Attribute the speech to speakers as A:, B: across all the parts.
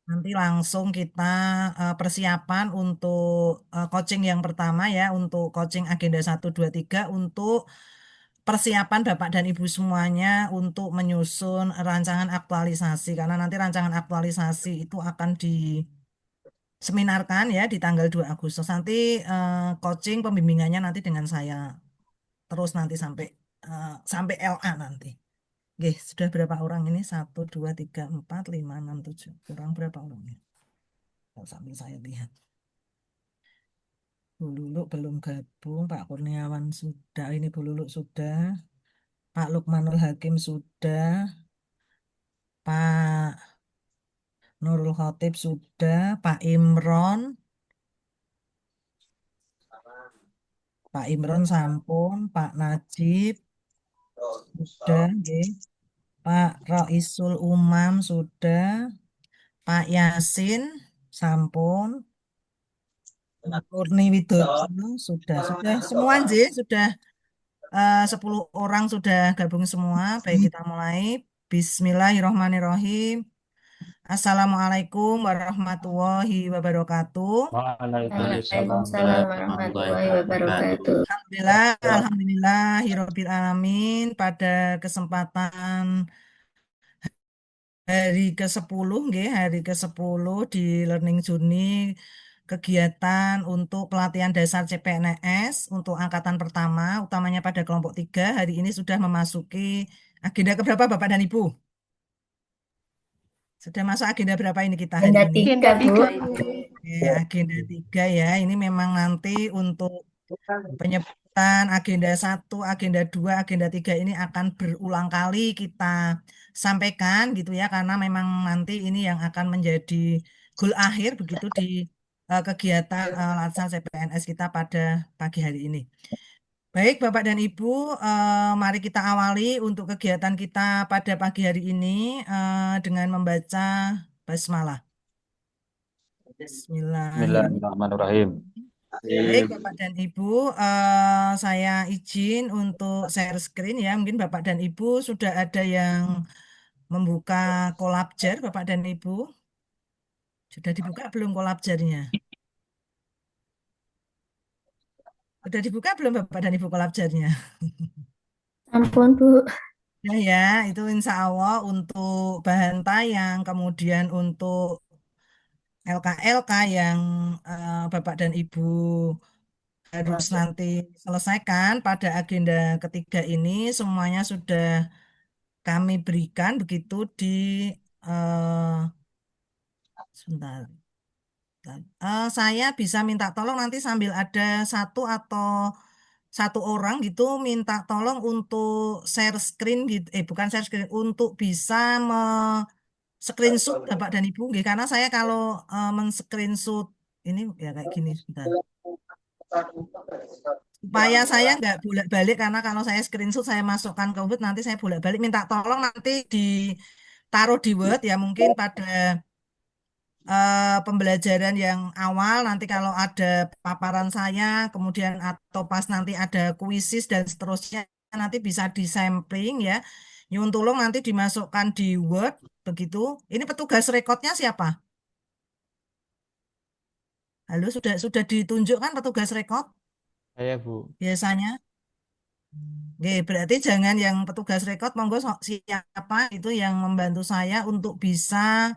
A: Nanti langsung kita persiapan untuk coaching yang pertama ya, untuk coaching agenda 1, 2, 3 untuk persiapan Bapak dan Ibu semuanya untuk menyusun rancangan aktualisasi. Karena nanti rancangan aktualisasi itu akan diseminarkan ya di tanggal 2 Agustus. Nanti coaching pembimbingannya nanti dengan saya terus nanti sampai LA nanti. Oke, sudah berapa orang ini? 1, 2, 3, 4, 5, 6, 7. Kurang berapa orang ini? Sambil saya lihat. Bu Lulu belum gabung, Pak Kurniawan sudah, ini Bu Lulu sudah, Pak Lukmanul Hakim sudah, Pak Nurul Khotib sudah, Pak Imron sampun, Pak Najib sudah, nggih. Pak Roisul Umam sudah, Pak Yasin sampun, Pak Kurni Widodo sudah semua nggih, sudah 10 orang sudah gabung semua. Baik, kita mulai. Bismillahirrohmanirrohim. Assalamualaikum warahmatullahi wabarakatuh.
B: Waalaikumsalam
C: Waalaikumsalam
B: warahmatullahi
C: warahmatullahi
B: wabarakatuh.
C: wabarakatuh.
A: Alhamdulillahirobbilalamin. Pada kesempatan hari ke-10, nggih, hari ke-10 di Learning Journey, kegiatan untuk pelatihan dasar CPNS untuk angkatan pertama, utamanya pada kelompok 3, hari ini sudah memasuki agenda keberapa Bapak dan Ibu? Sudah masuk agenda berapa ini kita hari
C: Agenda
A: ini?
C: tiga, Bu.
A: Agenda 3 ya, ini memang nanti untuk penyebutan agenda 1, agenda 2, agenda 3 ini akan berulang kali kita sampaikan gitu ya, karena memang nanti ini yang akan menjadi goal akhir begitu di kegiatan laksana CPNS kita pada pagi hari ini. Baik, Bapak dan Ibu, mari kita awali untuk kegiatan kita pada pagi hari ini dengan membaca basmalah. Bismillahirrahmanirrahim.
B: Bismillahirrahmanirrahim.
A: Baik, Bapak dan Ibu, saya izin untuk share screen ya. Mungkin Bapak dan Ibu sudah ada yang membuka Collabjar, Bapak dan Ibu. Sudah dibuka belum Collabjarnya? Sudah dibuka belum Bapak dan Ibu Collabjarnya?
C: Ampun, Bu.
A: Ya, itu insya Allah untuk bahan tayang, kemudian untuk LK-LK yang Bapak dan Ibu harus nanti selesaikan pada agenda ketiga ini, semuanya sudah kami berikan begitu di eh, sebentar. Saya bisa minta tolong nanti sambil ada satu orang gitu minta tolong untuk share screen gitu, bukan share screen, untuk bisa screenshot Bapak dan Ibu nggih. Karena saya kalau men-screenshot ini ya kayak gini sebentar. Supaya saya nggak bolak-balik, karena kalau saya screenshot saya masukkan ke Word nanti saya bolak-balik, minta tolong nanti ditaruh di Word ya, mungkin pada pembelajaran yang awal nanti kalau ada paparan saya kemudian atau pas nanti ada kuisis dan seterusnya nanti bisa disampling ya. Nyuwun tulung nanti dimasukkan di Word begitu. Ini petugas rekodnya siapa? Halo, sudah ditunjukkan petugas rekod
B: Saya, Bu.
A: biasanya. Oke, berarti jangan yang petugas rekod, monggo siapa itu yang membantu saya untuk bisa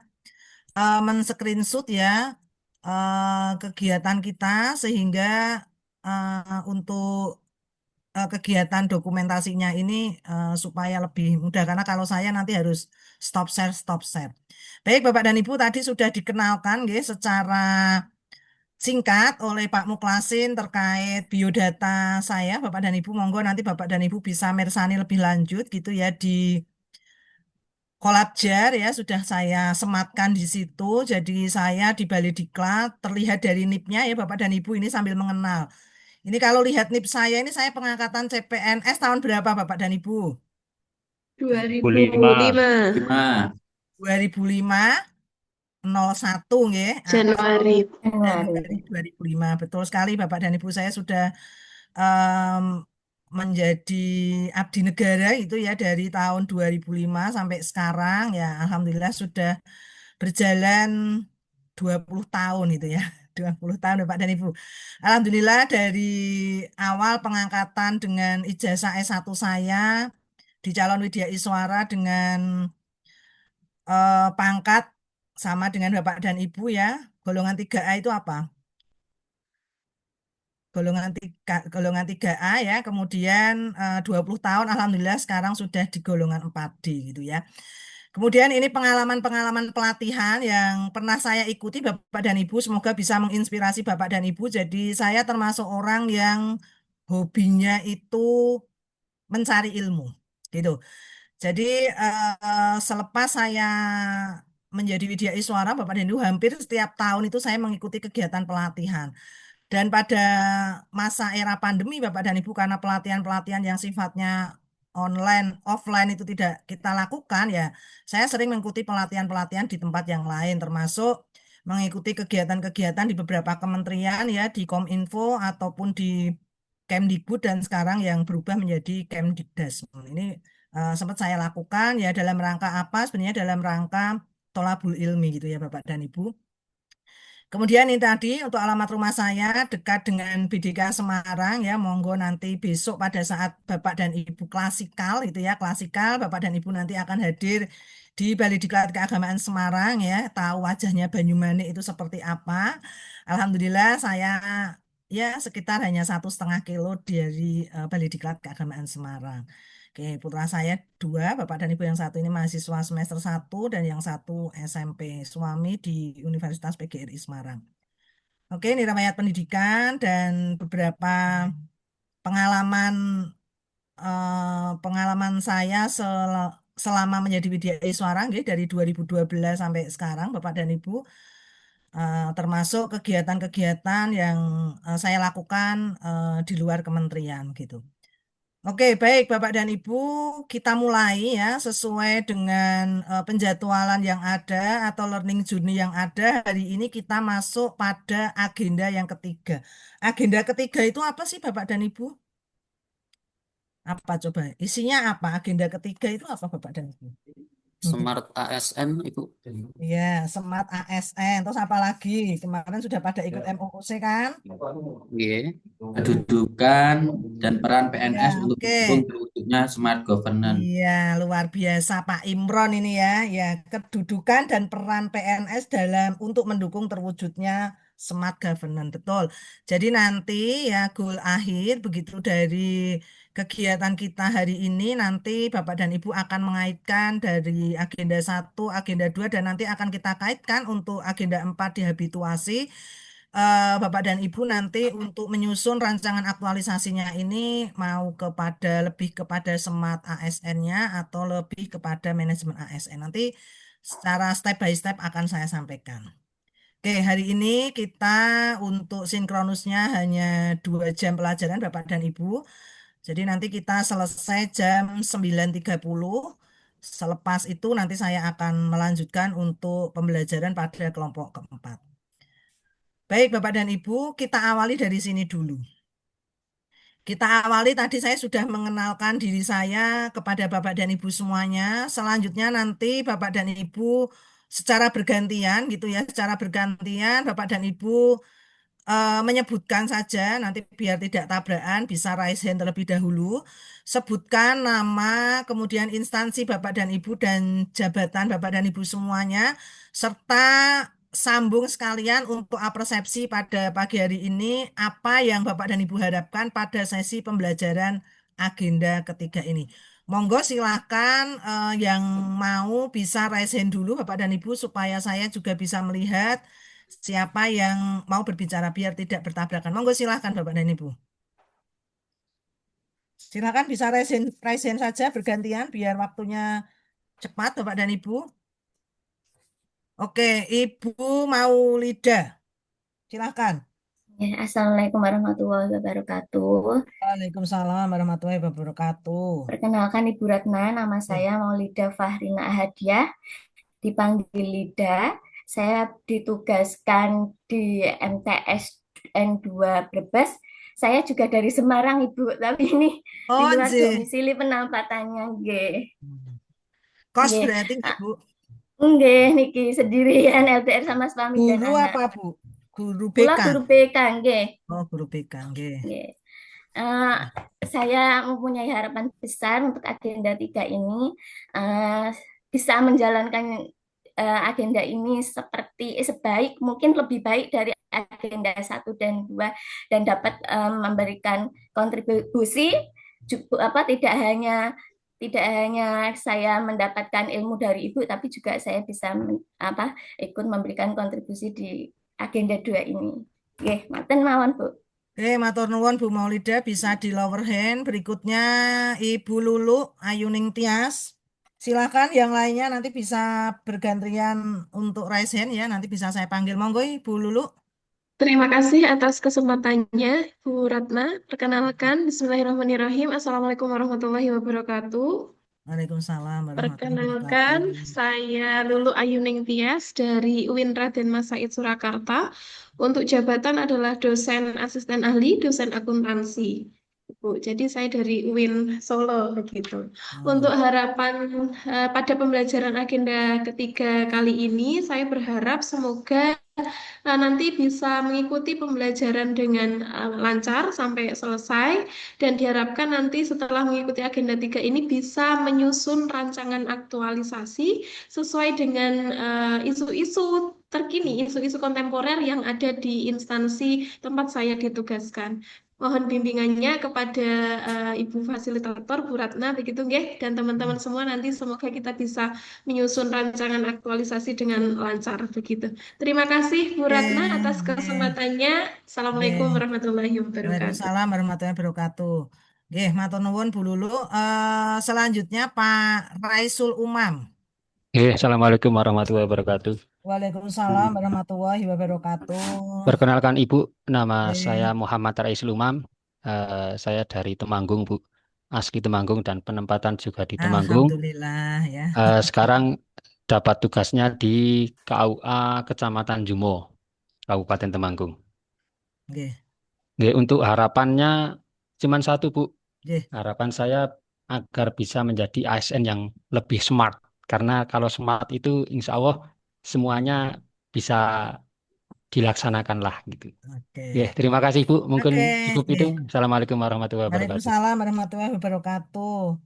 A: men-screenshot ya kegiatan kita sehingga untuk kegiatan dokumentasinya ini supaya lebih mudah, karena kalau saya nanti harus stop share. Baik, Bapak dan Ibu, tadi sudah dikenalkan nggih, secara singkat oleh Pak Muklasin terkait biodata saya. Bapak dan Ibu, monggo nanti Bapak dan Ibu bisa mersani lebih lanjut gitu ya di Kolabjar ya, sudah saya sematkan di situ. Jadi saya di Balai Diklat terlihat dari NIP-nya ya Bapak dan Ibu, ini sambil mengenal. Ini kalau lihat NIP saya ini, saya pengangkatan CPNS tahun berapa Bapak dan Ibu?
B: 5.
C: 2005
D: 5
A: 2005 01 nggih.
C: Januari.
A: Januari 2005. Betul sekali Bapak dan Ibu, saya sudah em, menjadi abdi negara itu ya dari tahun 2005 sampai sekarang ya, alhamdulillah sudah berjalan 20 tahun itu ya. 20 tahun Bapak dan Ibu. Alhamdulillah dari awal pengangkatan dengan ijazah S1 saya di calon Widya Iswara dengan pangkat sama dengan Bapak dan Ibu ya. Golongan 3A itu apa? Golongan 3A ya. Kemudian 20 tahun alhamdulillah sekarang sudah di golongan 4D gitu ya. Kemudian ini pengalaman-pengalaman pelatihan yang pernah saya ikuti Bapak dan Ibu, semoga bisa menginspirasi Bapak dan Ibu. Jadi saya termasuk orang yang hobinya itu mencari ilmu, gitu. Jadi selepas saya menjadi Widya Iswara, Bapak dan Ibu, hampir setiap tahun itu saya mengikuti kegiatan pelatihan. Dan pada masa era pandemi, Bapak dan Ibu, karena pelatihan-pelatihan yang sifatnya online, offline itu tidak kita lakukan, ya saya sering mengikuti pelatihan-pelatihan di tempat yang lain, termasuk mengikuti kegiatan-kegiatan di beberapa kementerian, ya di Kominfo ataupun di Kemdikbud dan sekarang yang berubah menjadi Kemdikdas. Ini sempat saya lakukan ya dalam rangka apa? Sebenarnya dalam rangka tolabul ilmi gitu ya Bapak dan Ibu. Kemudian ini tadi untuk alamat rumah saya dekat dengan BDK Semarang ya, monggo nanti besok pada saat Bapak dan Ibu klasikal itu ya, klasikal Bapak dan Ibu nanti akan hadir di Balai Diklat Keagamaan Semarang ya, tahu wajahnya Banyumanik itu seperti apa. Alhamdulillah saya ya sekitar hanya 1,5 kilo dari Balai Diklat Keagamaan Semarang. Oke, putra saya 2, Bapak dan Ibu yang satu ini mahasiswa semester 1 dan yang satu SMP, suami di Universitas PGRI Semarang. Oke, ini riwayat pendidikan dan beberapa pengalaman pengalaman saya selama menjadi Widya Iswara nggih, dari 2012 sampai sekarang Bapak dan Ibu, termasuk kegiatan-kegiatan yang saya lakukan di luar kementerian gitu. Oke, baik Bapak dan Ibu, kita mulai ya sesuai dengan penjadwalan yang ada atau learning journey yang ada. Hari ini kita masuk pada agenda yang ketiga. Agenda ketiga itu apa sih Bapak dan Ibu? Apa coba? Isinya apa? Agenda ketiga itu apa Bapak dan Ibu?
B: Smart ASN, Ibu.
A: Ya, Smart ASN. Terus apa lagi? Kemarin sudah pada ikut MOOC kan?
B: Iya. Kedudukan dan peran
A: Ya,
B: PNS untuk
A: oke.
B: mendukung terwujudnya smart governance.
A: Iya, luar biasa Pak Imron ini ya. Ya, kedudukan dan peran PNS dalam untuk mendukung terwujudnya smart governance. Betul. Jadi nanti ya goal akhir begitu dari kegiatan kita hari ini nanti Bapak dan Ibu akan mengaitkan dari agenda 1, agenda 2 dan nanti akan kita kaitkan untuk agenda 4 di habituasi. Bapak dan Ibu nanti untuk menyusun rancangan aktualisasinya ini mau lebih kepada smart ASN-nya atau lebih kepada manajemen ASN. Nanti secara step by step akan saya sampaikan. Oke, hari ini kita untuk sinkronusnya hanya 2 jam pelajaran Bapak dan Ibu. Jadi nanti kita selesai jam 9.30. Selepas itu nanti saya akan melanjutkan untuk pembelajaran pada kelompok keempat. Baik, Bapak dan Ibu, kita awali dari sini dulu. Kita awali tadi saya sudah mengenalkan diri saya kepada Bapak dan Ibu semuanya. Selanjutnya nanti Bapak dan Ibu secara bergantian gitu ya, secara bergantian Bapak dan Ibu menyebutkan saja nanti biar tidak tabrakan bisa raise hand terlebih dahulu. Sebutkan nama, kemudian instansi Bapak dan Ibu dan jabatan Bapak dan Ibu semuanya serta sambung sekalian untuk apresiasi pada pagi hari ini apa yang Bapak dan Ibu harapkan pada sesi pembelajaran agenda ketiga ini. Monggo silahkan yang mau bisa raise hand dulu Bapak dan Ibu supaya saya juga bisa melihat siapa yang mau berbicara biar tidak bertabrakan. Monggo silahkan Bapak dan Ibu. Silakan bisa raise hand saja bergantian biar waktunya cepat Bapak dan Ibu. Oke, Ibu Maulida. Silakan.
C: Ya, Assalamualaikum warahmatullahi wabarakatuh.
A: Waalaikumsalam warahmatullahi wabarakatuh.
C: Perkenalkan Ibu Ratna, nama
A: Eh,
C: saya Maulida Fahrina Ahadiah, dipanggil Lida. Saya ditugaskan di MTS N2 Brebes. Saya juga dari Semarang, Ibu, tapi ini di
A: Oh,
C: luar
A: J.
C: domisili penampatannya, G.
A: Kos
C: G.
A: berarti, Ibu.
C: Nggih niki sendirian LDR sama suami dan
A: Guru
C: anak.
A: apa, Bu? Guru
C: Kula
A: BK.
C: guru BK nggih.
A: Oh, guru BK, nggih.
C: Nggih. Eh, saya mempunyai harapan besar untuk agenda 3 ini, eh, bisa menjalankan agenda ini seperti sebaik mungkin, lebih baik dari agenda 1 dan 2, dan dapat memberikan kontribusi apa tidak hanya saya mendapatkan ilmu dari Ibu, tapi juga saya bisa apa ikut memberikan kontribusi di agenda 2 ini. Oke, maten mawon Bu.
A: Matur nuwun Bu Maulida, bisa di lower hand. Berikutnya Ibu Lulu Ayuning Tias. Silakan yang lainnya nanti bisa bergantian untuk raise hand ya. Nanti bisa saya panggil. Monggo Ibu Lulu.
D: Terima kasih atas kesempatannya, Bu Ratna. Perkenalkan, Bismillahirrahmanirrahim. Assalamualaikum warahmatullahi wabarakatuh.
A: Waalaikumsalam warahmatullahi
D: Perkenalkan,
A: wabarakatuh.
D: saya Lulu Ayuning Tias dari UIN Raden Mas Said Surakarta. Untuk jabatan adalah dosen asisten ahli, dosen akuntansi. Bu, jadi saya dari UIN Solo begitu. Untuk harapan pada pembelajaran agenda ketiga kali ini, saya berharap semoga nanti bisa mengikuti pembelajaran dengan lancar sampai selesai, dan diharapkan nanti setelah mengikuti agenda 3 ini bisa menyusun rancangan aktualisasi sesuai dengan isu-isu terkini, isu-isu kontemporer yang ada di instansi tempat saya ditugaskan. Mohon bimbingannya kepada Ibu Fasilitator Bu Ratna begitu nggih, dan teman-teman semua, nanti semoga kita bisa menyusun rancangan aktualisasi dengan lancar begitu. Terima kasih Bu Ratna atas kesempatannya. Assalamualaikum warahmatullahi wabarakatuh.
A: Waalaikumsalam warahmatullahi wabarakatuh. Nggih, matur nuwun Bu Lulu. Selanjutnya Pak Raisul Umam.
E: Assalamualaikum warahmatullahi wabarakatuh.
A: Waalaikumsalam warahmatullahi wabarakatuh.
E: Perkenalkan Ibu, nama
A: Oke.
E: saya Muhammad Raisul Umam. Saya dari Temanggung, Bu. Asli Temanggung dan penempatan juga di Temanggung.
A: Alhamdulillah ya.
E: Sekarang dapat tugasnya di KUA Kecamatan Jumo, Kabupaten Temanggung.
A: Nggih.
E: Nggih, untuk harapannya cuma satu, Bu.
A: Nggih.
E: Harapan saya agar bisa menjadi ASN yang lebih smart. Karena kalau smart itu insya Allah semuanya bisa dilaksanakan lah gitu.
A: Oke.
E: Terima kasih Bu. Mungkin
A: Oke,
E: cukup itu. Assalamualaikum warahmatullahi wabarakatuh.
A: Waalaikumsalam warahmatullahi wabarakatuh.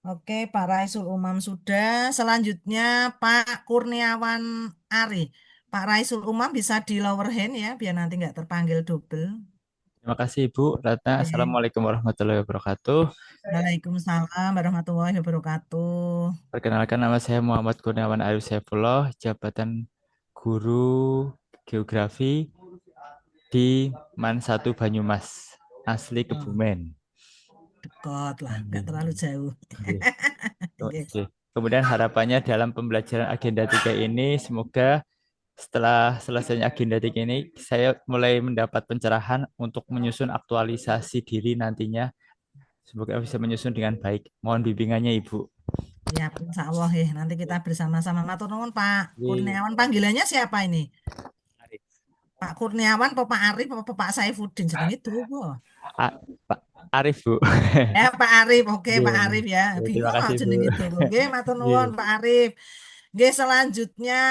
A: Oke, Pak Raisul Umam sudah. Selanjutnya Pak Kurniawan Ari. Pak Raisul Umam bisa di lower hand ya, biar nanti nggak terpanggil double.
F: Terima kasih Ibu Ratna.
A: Oke.
F: Assalamualaikum warahmatullahi wabarakatuh.
A: Waalaikumsalam warahmatullahi wabarakatuh.
F: Perkenalkan, nama saya Muhammad Kurniawan Arif Saifullah, jabatan guru geografi di MAN 1 Banyumas, asli Kebumen.
A: Dekat lah, nggak terlalu jauh.
F: Oke. Kemudian harapannya dalam pembelajaran agenda 3 ini, semoga setelah selesainya agenda 3 ini, saya mulai mendapat pencerahan untuk menyusun aktualisasi diri nantinya. Semoga bisa menyusun dengan baik. Mohon bimbingannya Ibu.
A: Ya, insya Allah ya. Nanti kita bersama-sama. Matur nuwun Pak Kurniawan. Panggilannya siapa ini? Pak Kurniawan, Pak Arif, Pak Saifuddin. Sedang itu, Bu.
F: Pak Arif, Bu.
A: Ya, Pak Arif. Oke, Pak Arif ya.
F: Terima
A: Bingung
F: kasih,
A: jeneng
F: Bu.
A: itu. Oke, matur nuwun Pak Arif. Oke, selanjutnya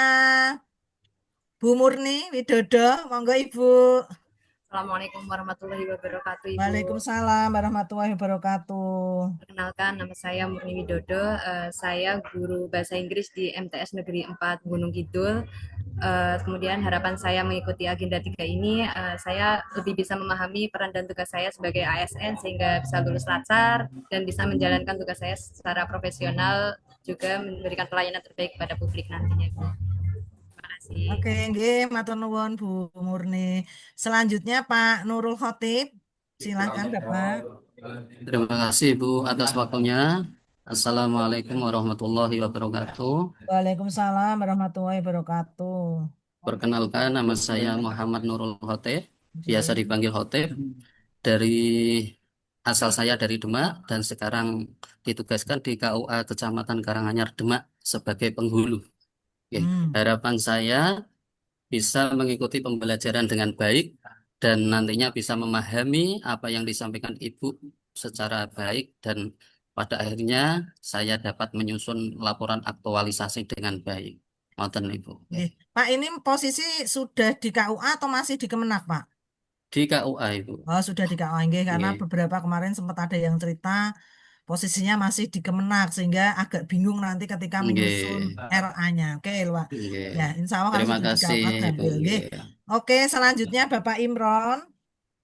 A: Bu Murni Widodo. Monggo Ibu.
G: Assalamualaikum warahmatullahi wabarakatuh, Ibu.
A: Waalaikumsalam warahmatullahi wabarakatuh.
G: Perkenalkan, nama saya Murni Widodo. Saya guru bahasa Inggris di MTS Negeri 4 Gunung Kidul. Kemudian harapan saya mengikuti agenda 3 ini, saya lebih bisa memahami peran dan tugas saya sebagai ASN sehingga bisa lulus lancar dan bisa menjalankan tugas saya secara profesional, juga memberikan pelayanan terbaik kepada publik nantinya, Bu.
A: Oke, nggih, matur nuwun Bu Murni. Selanjutnya Pak Nurul Khotib. Silakan Bapak.
B: Terima kasih Bu atas waktunya. Assalamualaikum warahmatullahi wabarakatuh.
A: Waalaikumsalam warahmatullahi wabarakatuh.
B: Perkenalkan, nama saya Muhammad Nurul Khotib, biasa dipanggil Khotib. Dari asal saya dari Demak dan sekarang ditugaskan di KUA Kecamatan Karanganyar Demak sebagai penghulu. Harapan saya bisa mengikuti pembelajaran dengan baik dan nantinya bisa memahami apa yang disampaikan Ibu secara baik, dan pada akhirnya saya dapat menyusun laporan aktualisasi dengan baik. Ngoten Ibu.
A: Nggih. Pak, ini posisi sudah di KUA atau masih di Kemenak, Pak?
B: Di KUA Ibu.
A: Oh, sudah di KUA, nggih, karena
B: Nggih.
A: beberapa kemarin sempat ada yang cerita posisinya masih di Kemenak, sehingga agak bingung nanti ketika menyusun
B: Nggih.
A: RA-nya. Oke, Pak.
B: Nggih.
A: Ya, insya Allah kalau
B: Terima
A: sudah di
B: kasih
A: KUA
B: Ibu.
A: diambil. Nggih.
B: Nggih.
A: Oke, selanjutnya Bapak Imron.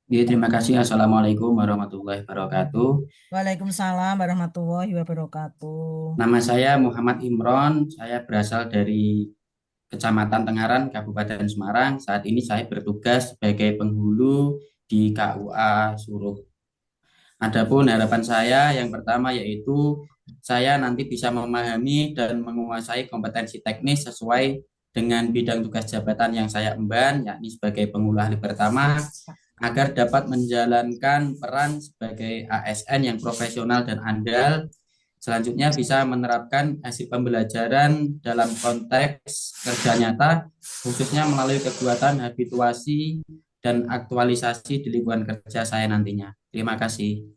H: Oke, terima kasih. Assalamualaikum warahmatullahi wabarakatuh.
A: Waalaikumsalam warahmatullahi wabarakatuh.
H: Nama saya Muhammad Imron. Saya berasal dari Kecamatan Tengaran, Kabupaten Semarang. Saat ini saya bertugas sebagai penghulu di KUA Suruh. Adapun harapan saya yang pertama yaitu saya nanti bisa memahami dan menguasai kompetensi teknis sesuai dengan bidang tugas jabatan yang saya emban, yakni sebagai penghulu ahli pertama, agar dapat menjalankan peran sebagai ASN yang profesional dan andal. Selanjutnya bisa menerapkan hasil pembelajaran dalam konteks kerja nyata, khususnya melalui kegiatan habituasi dan aktualisasi di lingkungan kerja saya nantinya. Terima kasih.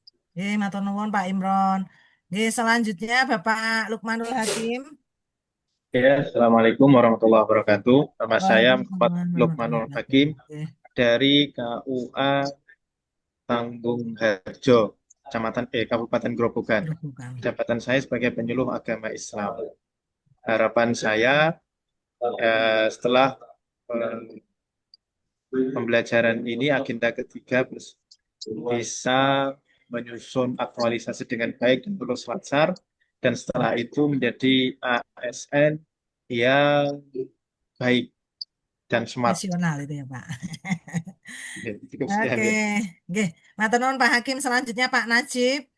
A: Matur nuwun Pak Imron. Selanjutnya Bapak Lukmanul Hakim.
I: Ya, Assalamualaikum warahmatullahi wabarakatuh. Nama saya Muhammad
A: Waalaikumsalam
I: Lukmanul
A: warahmatullahi
I: Hakim
A: wabarakatuh.
I: dari KUA Tanggung Harjo, Kabupaten Grobogan.
A: Bukan.
I: Jabatan saya sebagai penyuluh agama Islam. Harapan saya setelah pembelajaran ini agenda ketiga bisa menyusun aktualisasi dengan baik dan terus lancar, dan setelah itu menjadi ASN yang baik dan smart.
A: Nasional itu ya Pak.
I: Cukup sekian,
A: Oke,
I: ya.
A: Nggih. Matur nuwun Pak Hakim. Selanjutnya Pak Najib.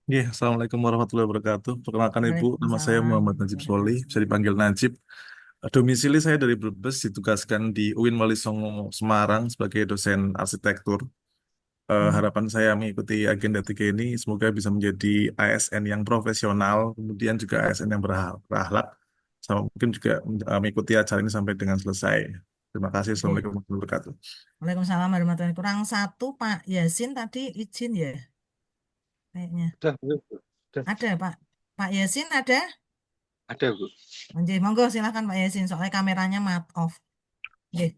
J: Assalamualaikum warahmatullahi wabarakatuh. Perkenalkan Ibu, nama saya
A: Waalaikumsalam
J: Muhammad Najib Soli, bisa dipanggil Najib. Domisili saya dari Brebes, ditugaskan di UIN Wali Songo Semarang sebagai dosen arsitektur. Harapan saya mengikuti agenda 3 ini, semoga bisa menjadi ASN yang profesional, kemudian juga ASN yang berakhlak, sama mungkin juga mengikuti acara ini sampai dengan selesai. Terima kasih. Assalamualaikum warahmatullahi wabarakatuh.
A: Waalaikumsalam warahmatullahi wabarakatuh. Kurang satu Pak Yasin tadi izin ya? Kayaknya. Ada Pak. Pak Yasin ada?
K: Ada, Bu.
A: Nggih, monggo silakan Pak Yasin, soalnya kameranya off. Nggih.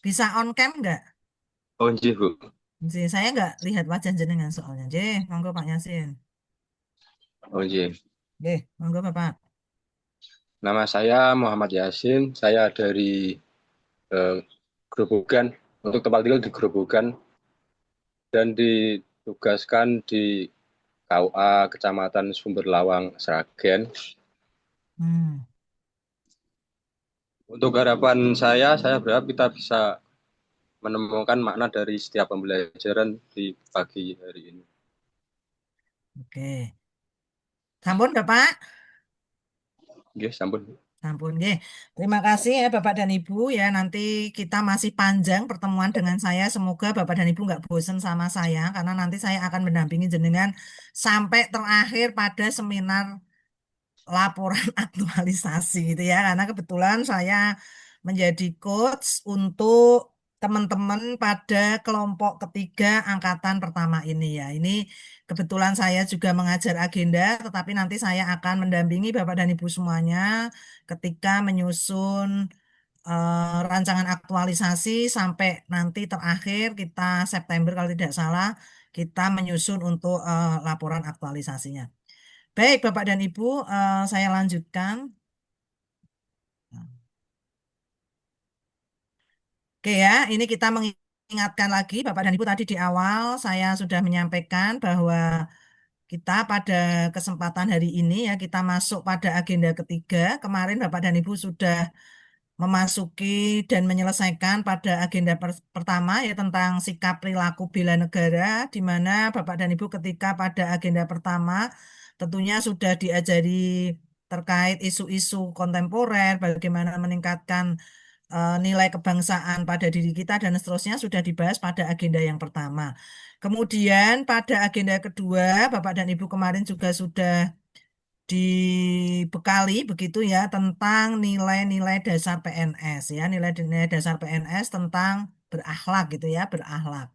A: Bisa on cam enggak?
K: Oh, nggih, Bu.
A: Nggih, saya enggak lihat wajah jenengan soalnya. Nggih, monggo Pak Yasin.
K: Oh, nggih.
A: Nggih, monggo Bapak.
K: Nama saya Muhammad Yasin. Saya dari Grobogan. Untuk tempat tinggal di Grobogan. Dan ditugaskan di KUA Kecamatan Sumber Lawang, Sragen. Untuk harapan saya berharap kita bisa menemukan makna dari setiap pembelajaran di pagi hari ini.
A: Oke. Sampun Bapak?
K: Nggih, sampun.
A: Sampun, nggih. Terima kasih ya Bapak dan Ibu ya. Nanti kita masih panjang pertemuan dengan saya. Semoga Bapak dan Ibu nggak bosan sama saya, karena nanti saya akan mendampingi jenengan sampai terakhir pada seminar laporan aktualisasi gitu ya. Karena kebetulan saya menjadi coach untuk teman-teman pada kelompok ketiga angkatan pertama ini ya. Ini kebetulan saya juga mengajar agenda, tetapi nanti saya akan mendampingi Bapak dan Ibu semuanya ketika menyusun rancangan aktualisasi sampai nanti terakhir kita September kalau tidak salah kita menyusun untuk laporan aktualisasinya. Baik Bapak dan Ibu, saya lanjutkan. Oke ya, ini kita mengingatkan lagi Bapak dan Ibu, tadi di awal saya sudah menyampaikan bahwa kita pada kesempatan hari ini ya kita masuk pada agenda ketiga. Kemarin Bapak dan Ibu sudah memasuki dan menyelesaikan pada agenda pertama ya tentang sikap perilaku bela negara, di mana Bapak dan Ibu ketika pada agenda pertama tentunya sudah diajari terkait isu-isu kontemporer, bagaimana meningkatkan nilai kebangsaan pada diri kita dan seterusnya sudah dibahas pada agenda yang pertama. Kemudian pada agenda kedua, Bapak dan Ibu kemarin juga sudah dibekali begitu ya tentang nilai-nilai dasar PNS ya, nilai-nilai dasar PNS tentang berakhlak gitu ya, berakhlak.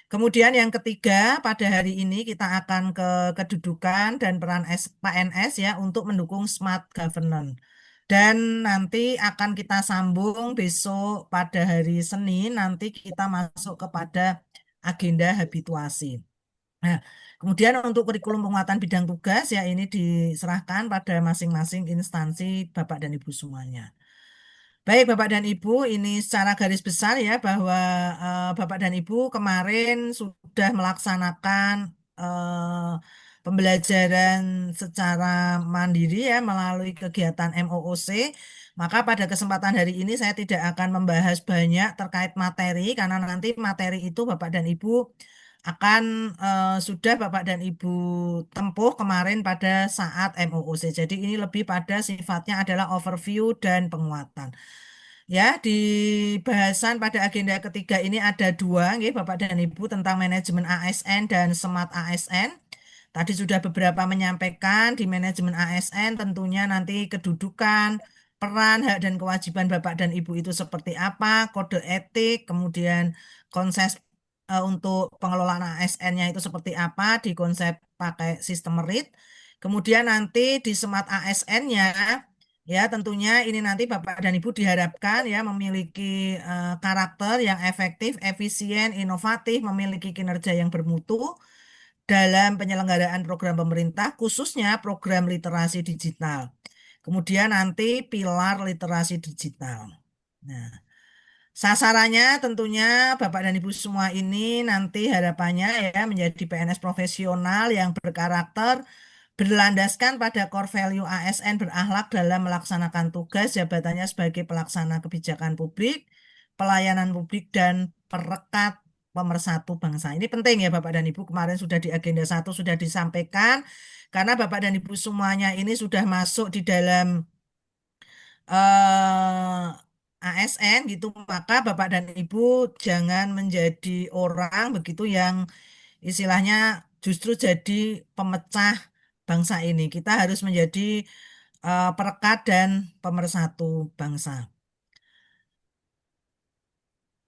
A: Kemudian yang ketiga, pada hari ini kita akan ke kedudukan dan peran PNS ya untuk mendukung smart governance. Dan nanti akan kita sambung besok pada hari Senin, nanti kita masuk kepada agenda habituasi. Nah, kemudian untuk kurikulum penguatan bidang tugas ya ini diserahkan pada masing-masing instansi Bapak dan Ibu semuanya. Baik, Bapak dan Ibu, ini secara garis besar ya bahwa Bapak dan Ibu kemarin sudah melaksanakan pembelajaran secara mandiri ya melalui kegiatan MOOC. Maka pada kesempatan hari ini saya tidak akan membahas banyak terkait materi karena nanti materi itu Bapak dan Ibu akan sudah Bapak dan Ibu tempuh kemarin pada saat MOOC. Jadi ini lebih pada sifatnya adalah overview dan penguatan. Ya, di bahasan pada agenda ketiga ini ada dua, nggih, Bapak dan Ibu, tentang manajemen ASN dan smart ASN. Tadi sudah beberapa menyampaikan di manajemen ASN tentunya nanti kedudukan, peran, hak dan kewajiban Bapak dan Ibu itu seperti apa, kode etik, kemudian konsep untuk pengelolaan ASN-nya itu seperti apa di konsep pakai sistem merit. Kemudian nanti di smart ASN-nya ya tentunya ini nanti Bapak dan Ibu diharapkan ya memiliki karakter yang efektif, efisien, inovatif, memiliki kinerja yang bermutu dalam penyelenggaraan program pemerintah, khususnya program literasi digital. Kemudian nanti pilar literasi digital. Nah, sasarannya tentunya Bapak dan Ibu semua ini nanti harapannya ya menjadi PNS profesional yang berkarakter, berlandaskan pada core value ASN berakhlak dalam melaksanakan tugas jabatannya sebagai pelaksana kebijakan publik, pelayanan publik, dan perekat pemersatu bangsa. Ini penting ya Bapak dan Ibu, kemarin sudah di agenda 1 sudah disampaikan, karena Bapak dan Ibu semuanya ini sudah masuk di dalam ASN gitu, maka Bapak dan Ibu jangan menjadi orang begitu yang istilahnya justru jadi pemecah bangsa ini. Kita harus menjadi perekat dan pemersatu bangsa.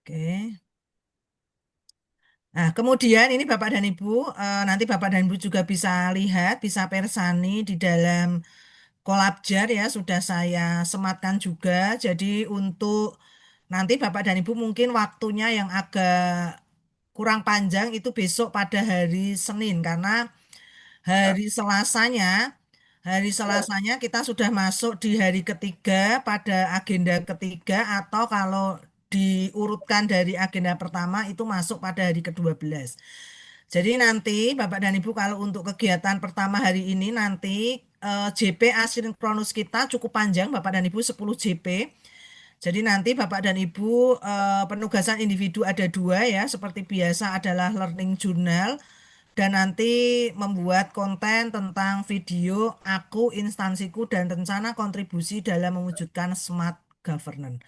A: Oke. Nah, kemudian ini Bapak dan Ibu, nanti Bapak dan Ibu juga bisa lihat, bisa persani di dalam Kolabjar ya, sudah saya sematkan juga. Jadi untuk nanti Bapak dan Ibu mungkin waktunya yang agak kurang panjang itu besok pada hari Senin, karena hari Selasanya, kita sudah masuk di hari ketiga pada agenda ketiga atau kalau diurutkan dari agenda pertama itu masuk pada hari ke-12. Jadi nanti Bapak dan Ibu kalau untuk kegiatan pertama hari ini nanti JP asinkronus kita cukup panjang Bapak dan Ibu 10 JP. Jadi nanti Bapak dan Ibu penugasan individu ada dua ya, seperti biasa adalah learning journal dan nanti membuat konten tentang video aku, instansiku, dan rencana kontribusi dalam mewujudkan smart governance.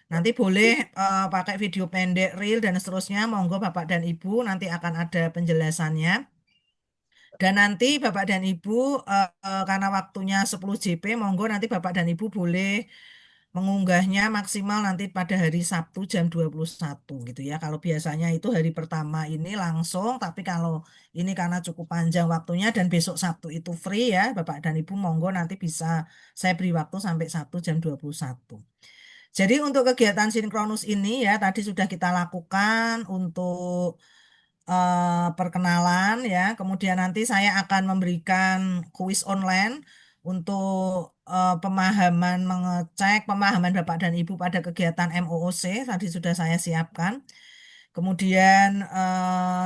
A: Nanti boleh pakai video pendek, reel, dan seterusnya. Monggo Bapak dan Ibu, nanti akan ada penjelasannya. Dan nanti Bapak dan Ibu, karena waktunya 10 JP, monggo nanti Bapak dan Ibu boleh mengunggahnya maksimal nanti pada hari Sabtu jam 21 gitu ya. Kalau biasanya itu hari pertama ini langsung, tapi kalau ini karena cukup panjang waktunya dan besok Sabtu itu free ya, Bapak dan Ibu monggo nanti bisa saya beri waktu sampai Sabtu jam 21. Jadi untuk kegiatan sinkronus ini ya tadi sudah kita lakukan untuk perkenalan ya. Kemudian nanti saya akan memberikan kuis online untuk pemahaman mengecek pemahaman Bapak dan Ibu pada kegiatan MOOC tadi sudah saya siapkan. Kemudian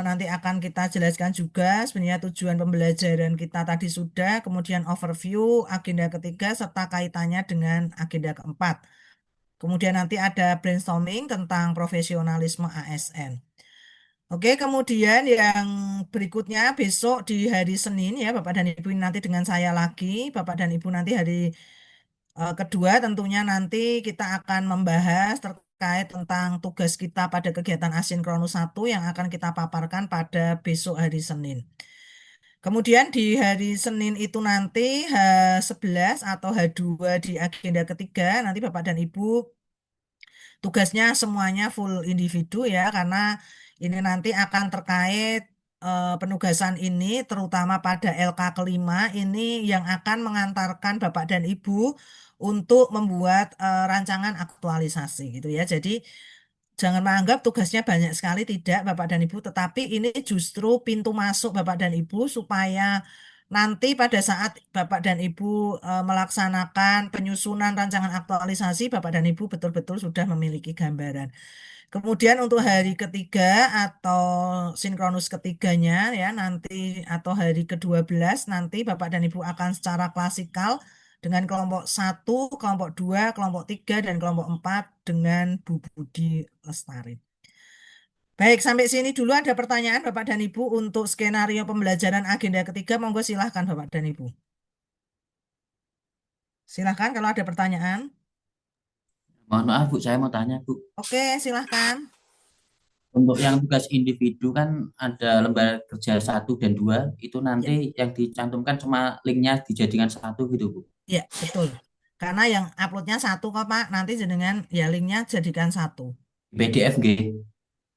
A: nanti akan kita jelaskan juga sebenarnya tujuan pembelajaran kita tadi sudah, kemudian overview agenda ketiga serta kaitannya dengan agenda keempat. Kemudian nanti ada brainstorming tentang profesionalisme ASN. Oke, kemudian yang berikutnya besok di hari Senin ya Bapak dan Ibu nanti dengan saya lagi. Bapak dan Ibu nanti hari kedua tentunya nanti kita akan membahas terkait tentang tugas kita pada kegiatan asinkronus 1 yang akan kita paparkan pada besok hari Senin. Kemudian di hari Senin itu nanti H11 atau H2 di agenda ketiga nanti Bapak dan Ibu tugasnya semuanya full individu ya karena Ini nanti akan terkait penugasan ini, terutama pada LK kelima, ini yang akan mengantarkan Bapak dan Ibu untuk membuat rancangan aktualisasi gitu ya. Jadi jangan menganggap tugasnya banyak sekali, tidak Bapak dan Ibu, tetapi ini justru pintu masuk Bapak dan Ibu supaya nanti pada saat Bapak dan Ibu melaksanakan penyusunan rancangan aktualisasi, Bapak dan Ibu betul-betul sudah memiliki gambaran. Kemudian untuk hari ketiga atau sinkronus ketiganya ya nanti atau hari ke-12 nanti Bapak dan Ibu akan secara klasikal dengan kelompok 1, kelompok 2, kelompok 3, dan kelompok 4 dengan Bu Budi Lestari. Baik, sampai sini dulu ada pertanyaan Bapak dan Ibu untuk skenario pembelajaran agenda ketiga. Monggo silahkan Bapak dan Ibu. Silahkan kalau ada pertanyaan.
H: Mohon maaf Bu, saya mau tanya Bu.
A: Oke, silahkan.
H: Untuk yang tugas individu kan ada lembar kerja 1 dan 2, itu nanti yang dicantumkan cuma linknya dijadikan satu gitu Bu.
A: Iya, betul. Karena yang uploadnya satu kok Pak, nanti jenengan ya linknya jadikan satu.
H: PDF G.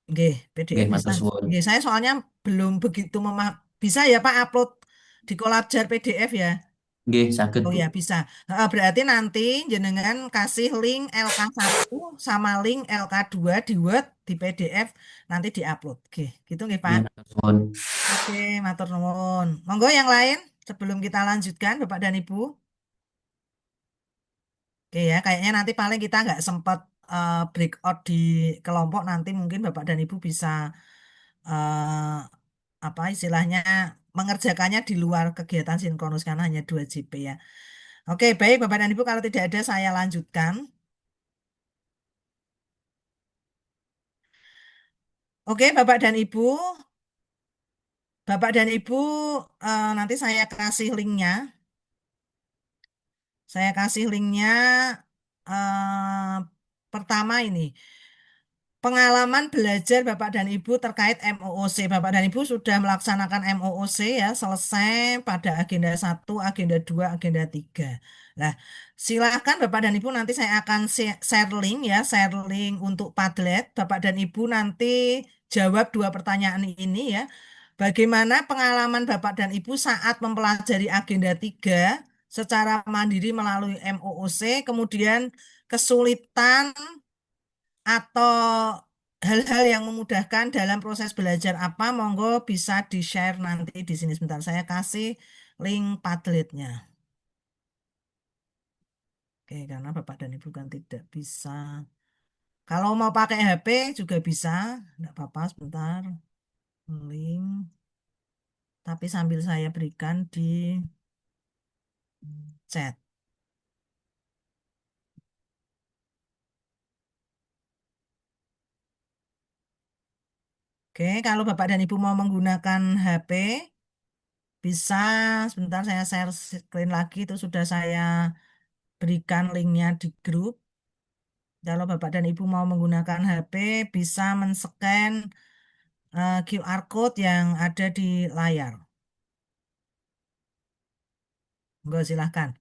A: Nggih, PDF
H: Nggih,
A: bisa.
H: matur suwun.
A: Nggih, saya soalnya belum begitu bisa ya Pak upload di Collabjar PDF ya.
H: Nggih, saged
A: Oh
H: Bu.
A: ya bisa. Berarti nanti jenengan kasih link LK1 sama link LK2 di Word, di PDF, nanti diupload. Oke, gitu nggih Pak.
H: Nggih, matur suwun.
A: Oke, matur nuwun. Monggo yang lain sebelum kita lanjutkan Bapak dan Ibu. Oke ya, kayaknya nanti paling kita nggak sempat breakout di kelompok, nanti mungkin Bapak dan Ibu bisa eh, apa istilahnya mengerjakannya di luar kegiatan sinkronus karena hanya 2 JP ya. Oke, baik Bapak dan Ibu, kalau tidak ada saya lanjutkan. Oke, Bapak dan Ibu, nanti saya kasih linknya. Saya kasih linknya pertama ini. Pengalaman belajar Bapak dan Ibu terkait MOOC. Bapak dan Ibu sudah melaksanakan MOOC ya, selesai pada agenda 1, agenda 2, agenda 3. Nah, silahkan Bapak dan Ibu, nanti saya akan share link ya, share link untuk Padlet. Bapak dan Ibu nanti jawab 2 pertanyaan ini ya. Bagaimana pengalaman Bapak dan Ibu saat mempelajari agenda 3 secara mandiri melalui MOOC, kemudian kesulitan atau hal-hal yang memudahkan dalam proses belajar apa, monggo bisa di-share nanti di sini sebentar. Saya kasih link Padletnya. Oke, karena Bapak dan Ibu kan tidak bisa. Kalau mau pakai HP juga bisa, enggak apa-apa sebentar. Link, tapi sambil saya berikan di chat. Oke, kalau Bapak dan Ibu mau menggunakan HP, bisa sebentar saya share screen lagi, itu sudah saya berikan linknya di grup. Kalau Bapak dan Ibu mau menggunakan HP, bisa men-scan QR code yang ada di layar. Enggak, silahkan.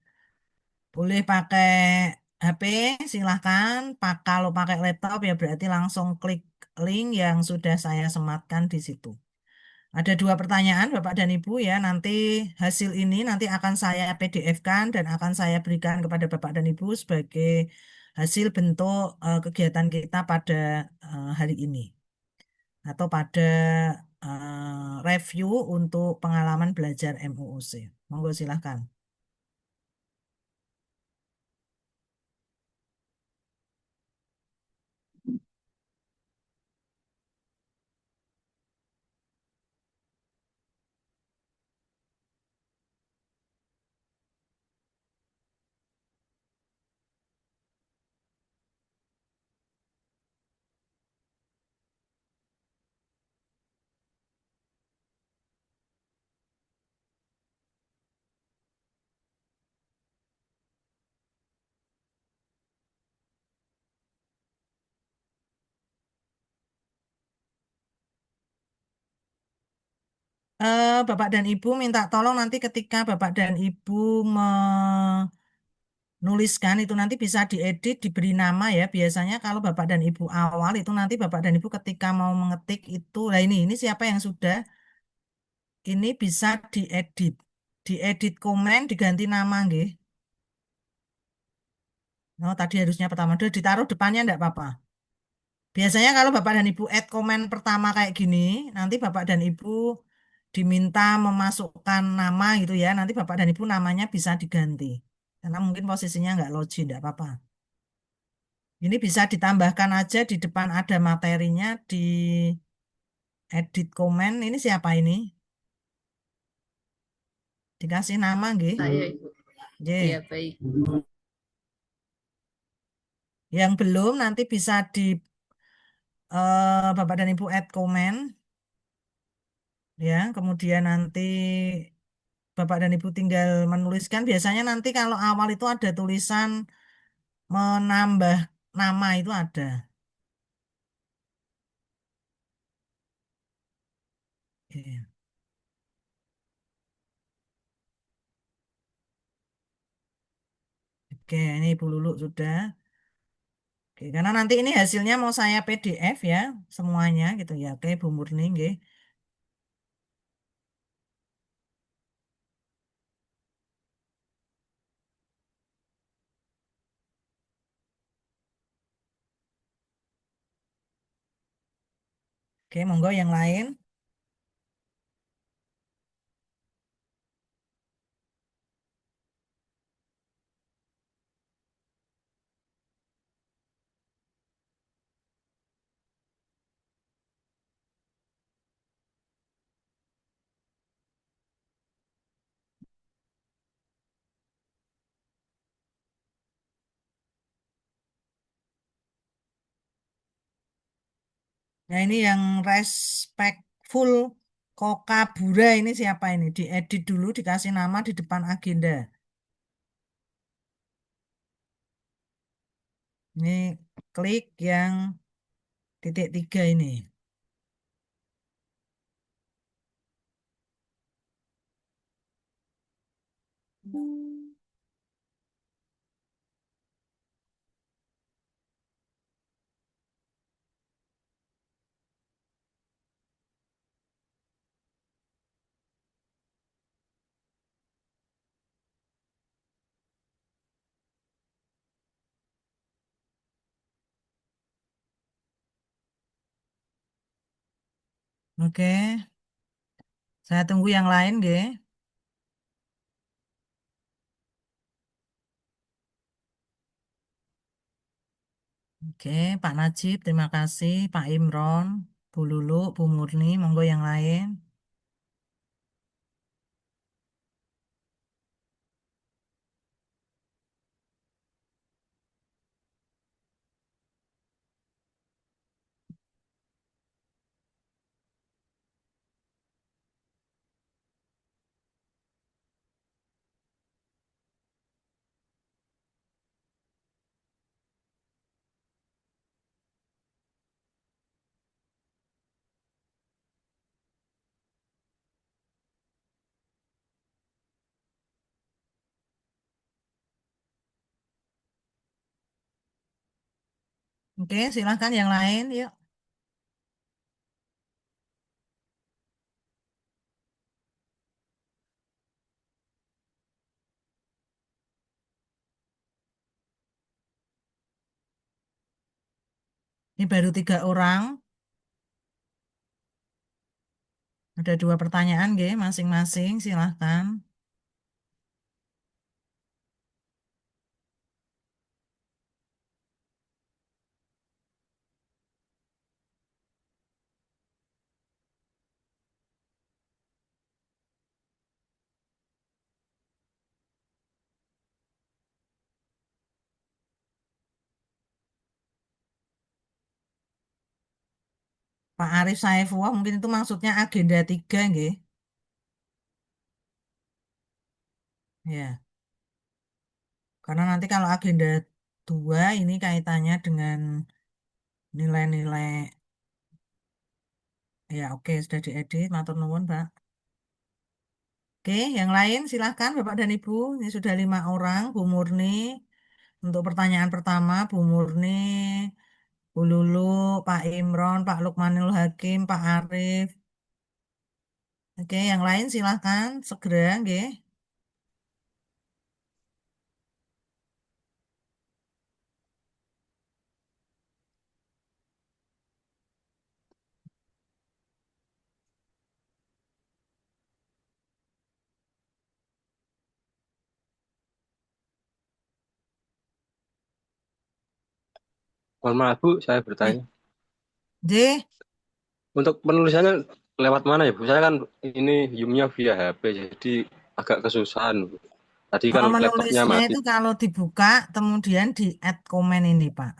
A: Boleh pakai HP, silahkan. Kalau pakai laptop ya berarti langsung klik link yang sudah saya sematkan di situ. Ada 2 pertanyaan Bapak dan Ibu ya. Nanti hasil ini nanti akan saya PDF-kan dan akan saya berikan kepada Bapak dan Ibu sebagai hasil bentuk kegiatan kita pada hari ini. Atau pada review untuk pengalaman belajar MOOC. Monggo silahkan. Bapak dan Ibu minta tolong nanti ketika Bapak dan Ibu nuliskan itu nanti bisa diedit, diberi nama ya. Biasanya kalau Bapak dan Ibu awal itu nanti Bapak dan Ibu ketika mau mengetik itu, nah ini siapa yang sudah, ini bisa diedit. Diedit komen, diganti nama, nggih. Oh, tadi harusnya pertama. Udah ditaruh depannya enggak apa-apa. Biasanya kalau Bapak dan Ibu add komen pertama kayak gini, nanti Bapak dan Ibu diminta memasukkan nama gitu ya. Nanti Bapak dan Ibu namanya bisa diganti. Karena mungkin posisinya nggak login, enggak apa-apa. Ini bisa ditambahkan aja di depan ada materinya di edit komen. Ini siapa ini? Dikasih nama nggih.
L: Saya Ibu.
A: Nggih.
L: Iya, baik.
A: Yang belum nanti bisa di Bapak dan Ibu add komen ya. Kemudian nanti Bapak dan Ibu tinggal menuliskan. Biasanya nanti kalau awal itu ada tulisan menambah nama itu ada. Oke, Oke, ini Ibu Lulu sudah. Oke, karena nanti ini hasilnya mau saya PDF ya, semuanya gitu ya. Oke, Bu Murni, nggih. Oke, monggo yang lain. Nah, ini yang respectful Kokabura ini siapa ini? Diedit dulu, dikasih nama di depan agenda. Ini klik yang titik 3 ini. Oke, saya tunggu yang lain, nggih. Oke, Pak Najib, terima kasih. Pak Imron, Bu Lulu, Bu Murni, monggo yang lain. Oke, silahkan yang lain, yuk. Ini baru 3 orang. Ada 2 pertanyaan, nggih, masing-masing. Silahkan. Pak Arif Saifullah, mungkin itu maksudnya agenda 3, nggih. Ya, karena nanti kalau agenda 2 ini kaitannya dengan nilai-nilai. Ya, oke, sudah diedit. Matur nuwun, Pak. Oke, yang lain silahkan Bapak dan Ibu. Ini sudah 5 orang. Bu Murni, Untuk pertanyaan pertama, Bu Murni, Bu Lulu, Pak Imron, Pak Lukmanul Hakim, Pak Arif. Oke, yang lain silahkan segera, nggih.
K: Mohon maaf Bu, saya
A: Eh,
K: bertanya.
A: J,
K: Untuk penulisannya lewat mana ya Bu? Saya kan ini Zoom-nya via HP, jadi agak kesusahan Bu. Tadi kan laptopnya
A: menulisnya
K: mati.
A: itu kalau dibuka, kemudian di add komen ini, Pak.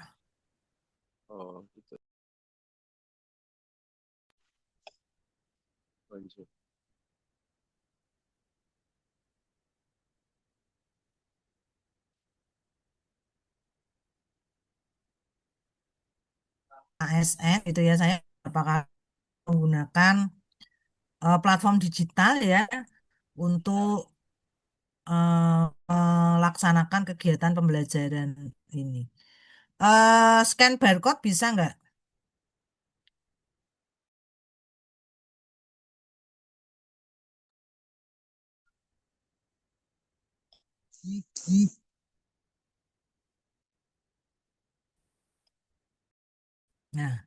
K: Oh, gitu. Lanjut.
A: ASN itu ya, saya apakah menggunakan platform digital ya untuk melaksanakan kegiatan pembelajaran ini. Scan barcode bisa nggak? Nah,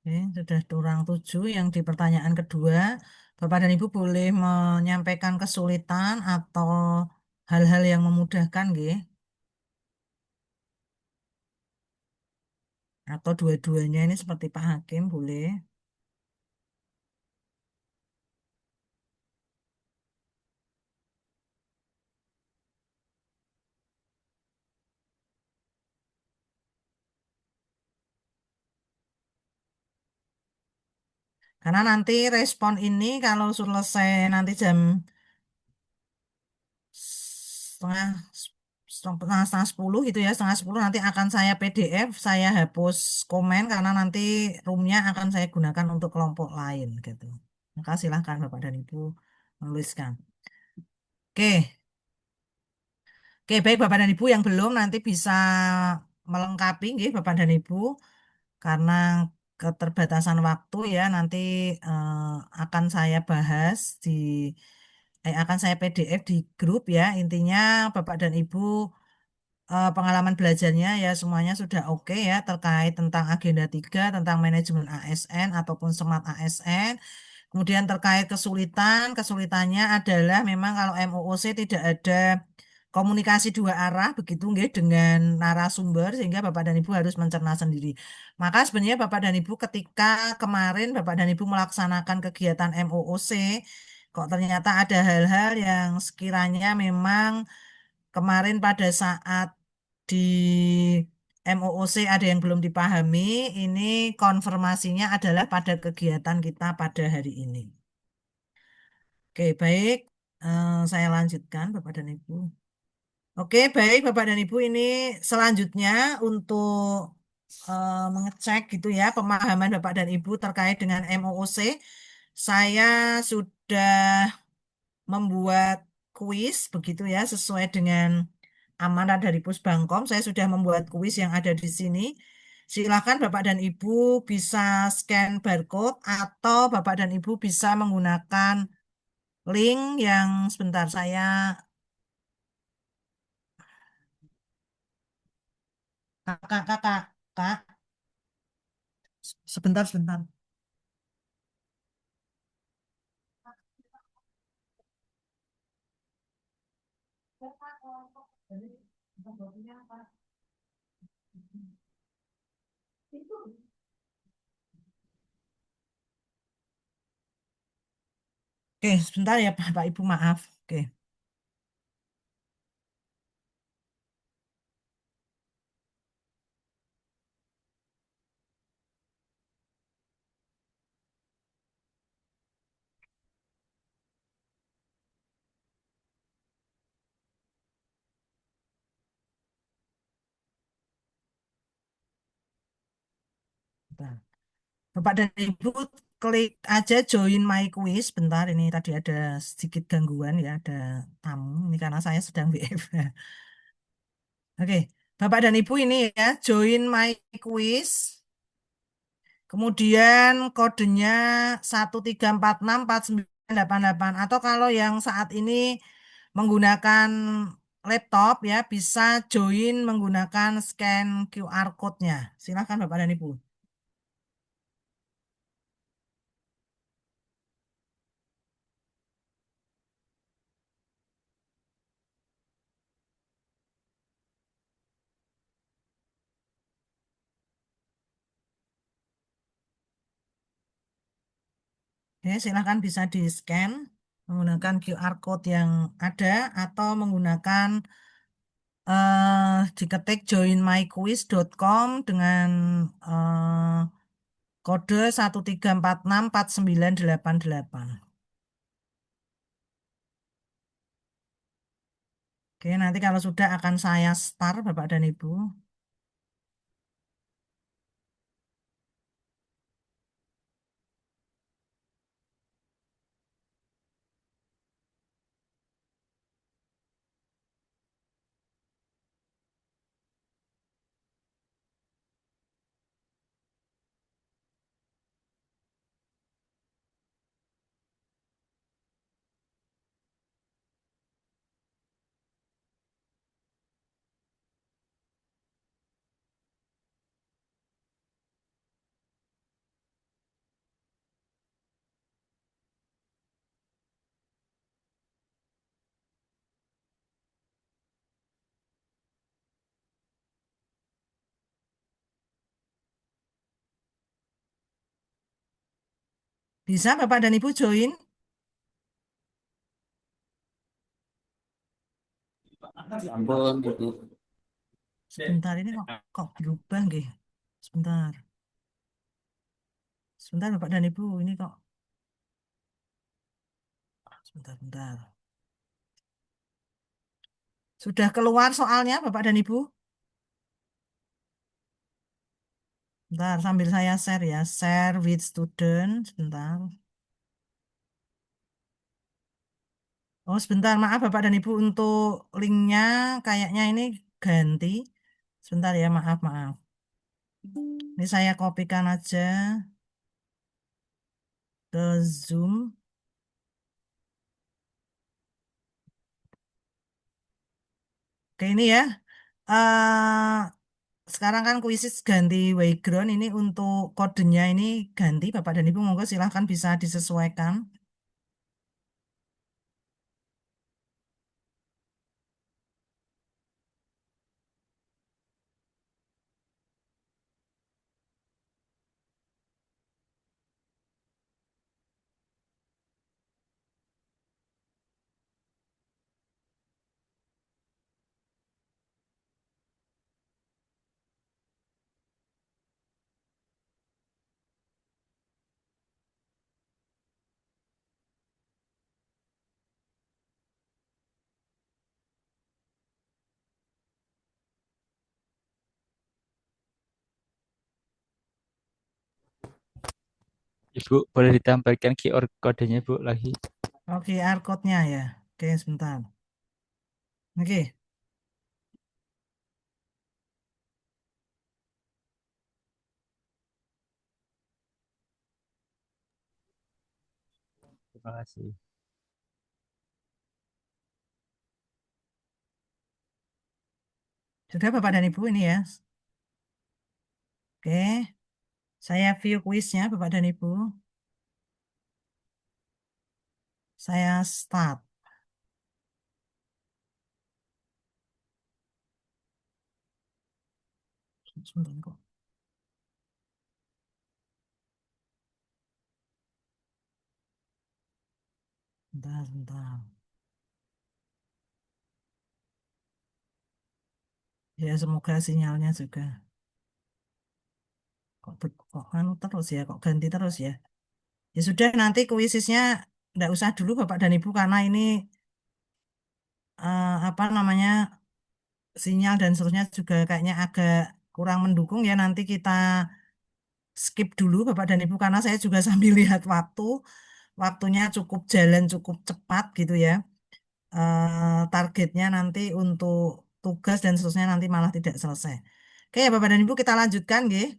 A: oke, sudah kurang 7. Yang di pertanyaan kedua, Bapak dan Ibu boleh menyampaikan kesulitan atau hal-hal yang memudahkan, nggih? Atau dua-duanya ini seperti Pak Hakim, boleh. Karena nanti respon ini kalau selesai nanti jam setengah setengah 10 gitu ya, setengah 10 nanti akan saya PDF, saya hapus komen karena nanti roomnya akan saya gunakan untuk kelompok lain gitu. Maka silahkan Bapak dan Ibu menuliskan. Oke, oke, baik Bapak dan Ibu yang belum nanti bisa melengkapi nggih Bapak dan Ibu karena keterbatasan waktu ya nanti akan saya bahas akan saya PDF di grup ya. Intinya Bapak dan Ibu pengalaman belajarnya ya semuanya sudah oke ya terkait tentang agenda 3 tentang manajemen ASN ataupun smart ASN. Kemudian terkait kesulitannya adalah memang kalau MOOC tidak ada komunikasi dua arah begitu nggih dengan narasumber sehingga Bapak dan Ibu harus mencerna sendiri. Maka sebenarnya Bapak dan Ibu ketika kemarin Bapak dan Ibu melaksanakan kegiatan MOOC kok ternyata ada hal-hal yang sekiranya memang kemarin pada saat di MOOC ada yang belum dipahami, ini konfirmasinya adalah pada kegiatan kita pada hari ini. Oke, baik. Saya lanjutkan, Bapak dan Ibu. Oke, baik, Bapak dan Ibu. Ini selanjutnya untuk mengecek gitu ya pemahaman Bapak dan Ibu terkait dengan MOOC. Saya sudah membuat kuis begitu ya sesuai dengan amanat dari Pusbangkom. Saya sudah membuat kuis yang ada di sini. Silakan Bapak dan Ibu bisa scan barcode atau Bapak dan Ibu bisa menggunakan link yang sebentar saya kakak kakak kak sebentar sebentar. Oke, sebentar ya Bapak Ibu, maaf. Oke. Bentar. Bapak dan Ibu klik aja join my quiz. Bentar, ini tadi ada sedikit gangguan ya, ada tamu. Ini karena saya sedang WFH. Oke, Bapak dan Ibu ini ya, join my quiz. Kemudian kodenya 134649888 atau kalau yang saat ini menggunakan laptop ya bisa join menggunakan scan QR code-nya. Silakan Bapak dan Ibu. Oke, silakan bisa di-scan menggunakan QR code yang ada atau menggunakan diketik joinmyquiz.com dengan kode 134649988. Oke, nanti kalau sudah akan saya start Bapak dan Ibu. Bisa Bapak dan Ibu join?
B: Ampun, Ibu.
A: Sebentar ini kok berubah nggih. Sebentar. Sebentar Bapak dan Ibu, ini kok sebentar. Sudah keluar soalnya Bapak dan Ibu? Bentar, sambil saya share ya. Share with student. Sebentar. Oh, sebentar. Maaf Bapak dan Ibu untuk linknya kayaknya ini ganti. Sebentar ya, maaf. Ini saya kopikan aja ke Zoom. Oke, ini ya. eh Sekarang kan kuisis ganti background. Ini untuk kodenya ini ganti. Bapak dan Ibu monggo silahkan bisa disesuaikan.
F: Ibu, boleh ditampilkan QR kodenya, Bu, lagi.
A: Oke, QR code-nya ya. Oke, sebentar. Oke.
F: Terima kasih.
A: Sudah Bapak dan Ibu ini ya. Oke. Saya view kuisnya Bapak dan Ibu. Saya start. Sebentar kok. Sebentar. Ya, semoga sinyalnya juga. Kok anu terus ya, kok ganti terus ya. Ya sudah, nanti kuisisnya enggak usah dulu Bapak dan Ibu karena ini apa namanya sinyal dan seterusnya juga kayaknya agak kurang mendukung ya. Nanti kita skip dulu Bapak dan Ibu karena saya juga sambil lihat waktu. Waktunya cukup jalan cukup cepat gitu ya. Targetnya nanti untuk tugas dan seterusnya nanti malah tidak selesai. Oke ya Bapak dan Ibu kita lanjutkan nggih.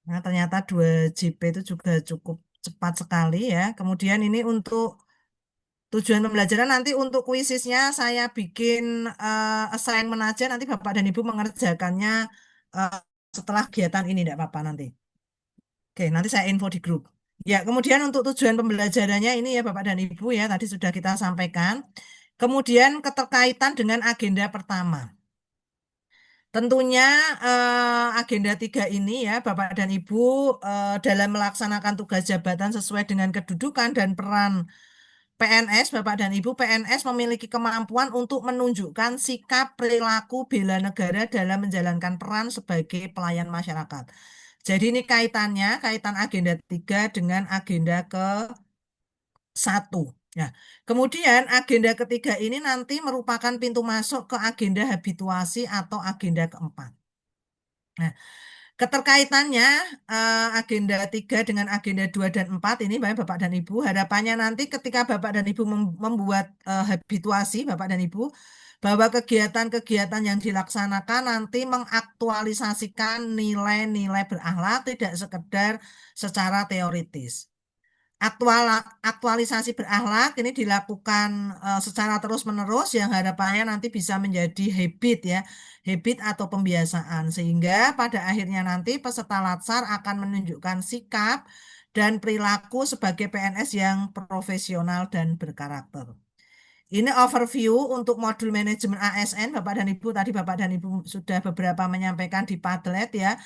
A: Nah, ternyata 2 JP itu juga cukup cepat sekali ya. Kemudian ini untuk tujuan pembelajaran nanti untuk kuisisnya saya bikin assignment aja nanti Bapak dan Ibu mengerjakannya eh, setelah kegiatan ini tidak apa-apa nanti. Oke, nanti saya info di grup. Ya, kemudian untuk tujuan pembelajarannya ini ya Bapak dan Ibu ya tadi sudah kita sampaikan. Kemudian keterkaitan dengan agenda pertama. Tentunya agenda 3 ini ya Bapak dan Ibu dalam melaksanakan tugas jabatan sesuai dengan kedudukan dan peran PNS, Bapak dan Ibu, PNS memiliki kemampuan untuk menunjukkan sikap perilaku bela negara dalam menjalankan peran sebagai pelayan masyarakat. Jadi ini kaitan agenda 3 dengan agenda ke-1. Nah, kemudian agenda ketiga ini nanti merupakan pintu masuk ke agenda habituasi atau agenda keempat. Nah, keterkaitannya agenda 3 dengan agenda 2 dan 4 ini Bapak dan Ibu, harapannya nanti ketika Bapak dan Ibu membuat habituasi Bapak dan Ibu, bahwa kegiatan-kegiatan yang dilaksanakan nanti mengaktualisasikan nilai-nilai berakhlak tidak sekedar secara teoritis. Aktualisasi berakhlak ini dilakukan secara terus-menerus yang harapannya nanti bisa menjadi habit atau pembiasaan sehingga pada akhirnya nanti peserta Latsar akan menunjukkan sikap dan perilaku sebagai PNS yang profesional dan berkarakter. Ini overview untuk modul manajemen ASN Bapak dan Ibu. Tadi Bapak dan Ibu sudah beberapa menyampaikan di Padlet ya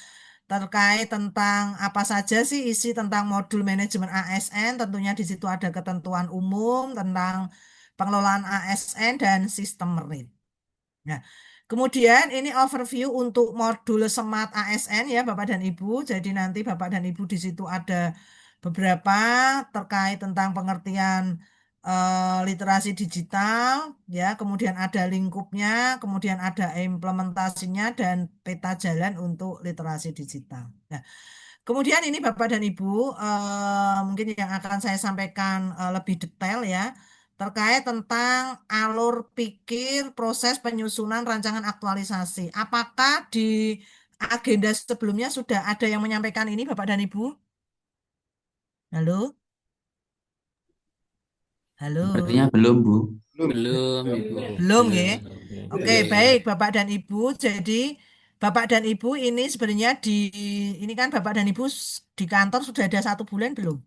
A: terkait tentang apa saja sih isi tentang modul manajemen ASN. Tentunya di situ ada ketentuan umum tentang pengelolaan ASN dan sistem merit. Nah, kemudian ini overview untuk modul Smart ASN ya Bapak dan Ibu. Jadi nanti Bapak dan Ibu di situ ada beberapa terkait tentang pengertian literasi digital ya, kemudian ada lingkupnya, kemudian ada implementasinya dan peta jalan untuk literasi digital. Nah, kemudian ini Bapak dan Ibu mungkin yang akan saya sampaikan lebih detail ya terkait tentang alur pikir proses penyusunan rancangan aktualisasi. Apakah di agenda sebelumnya sudah ada yang menyampaikan ini Bapak dan Ibu? Halo? Halo?
H: Sepertinya belum, Bu.
B: Belum, Ibu.
A: Belum ya? Oke, baik Bapak dan Ibu. Jadi Bapak dan Ibu ini sebenarnya ini kan Bapak dan Ibu di kantor sudah ada 1 bulan belum?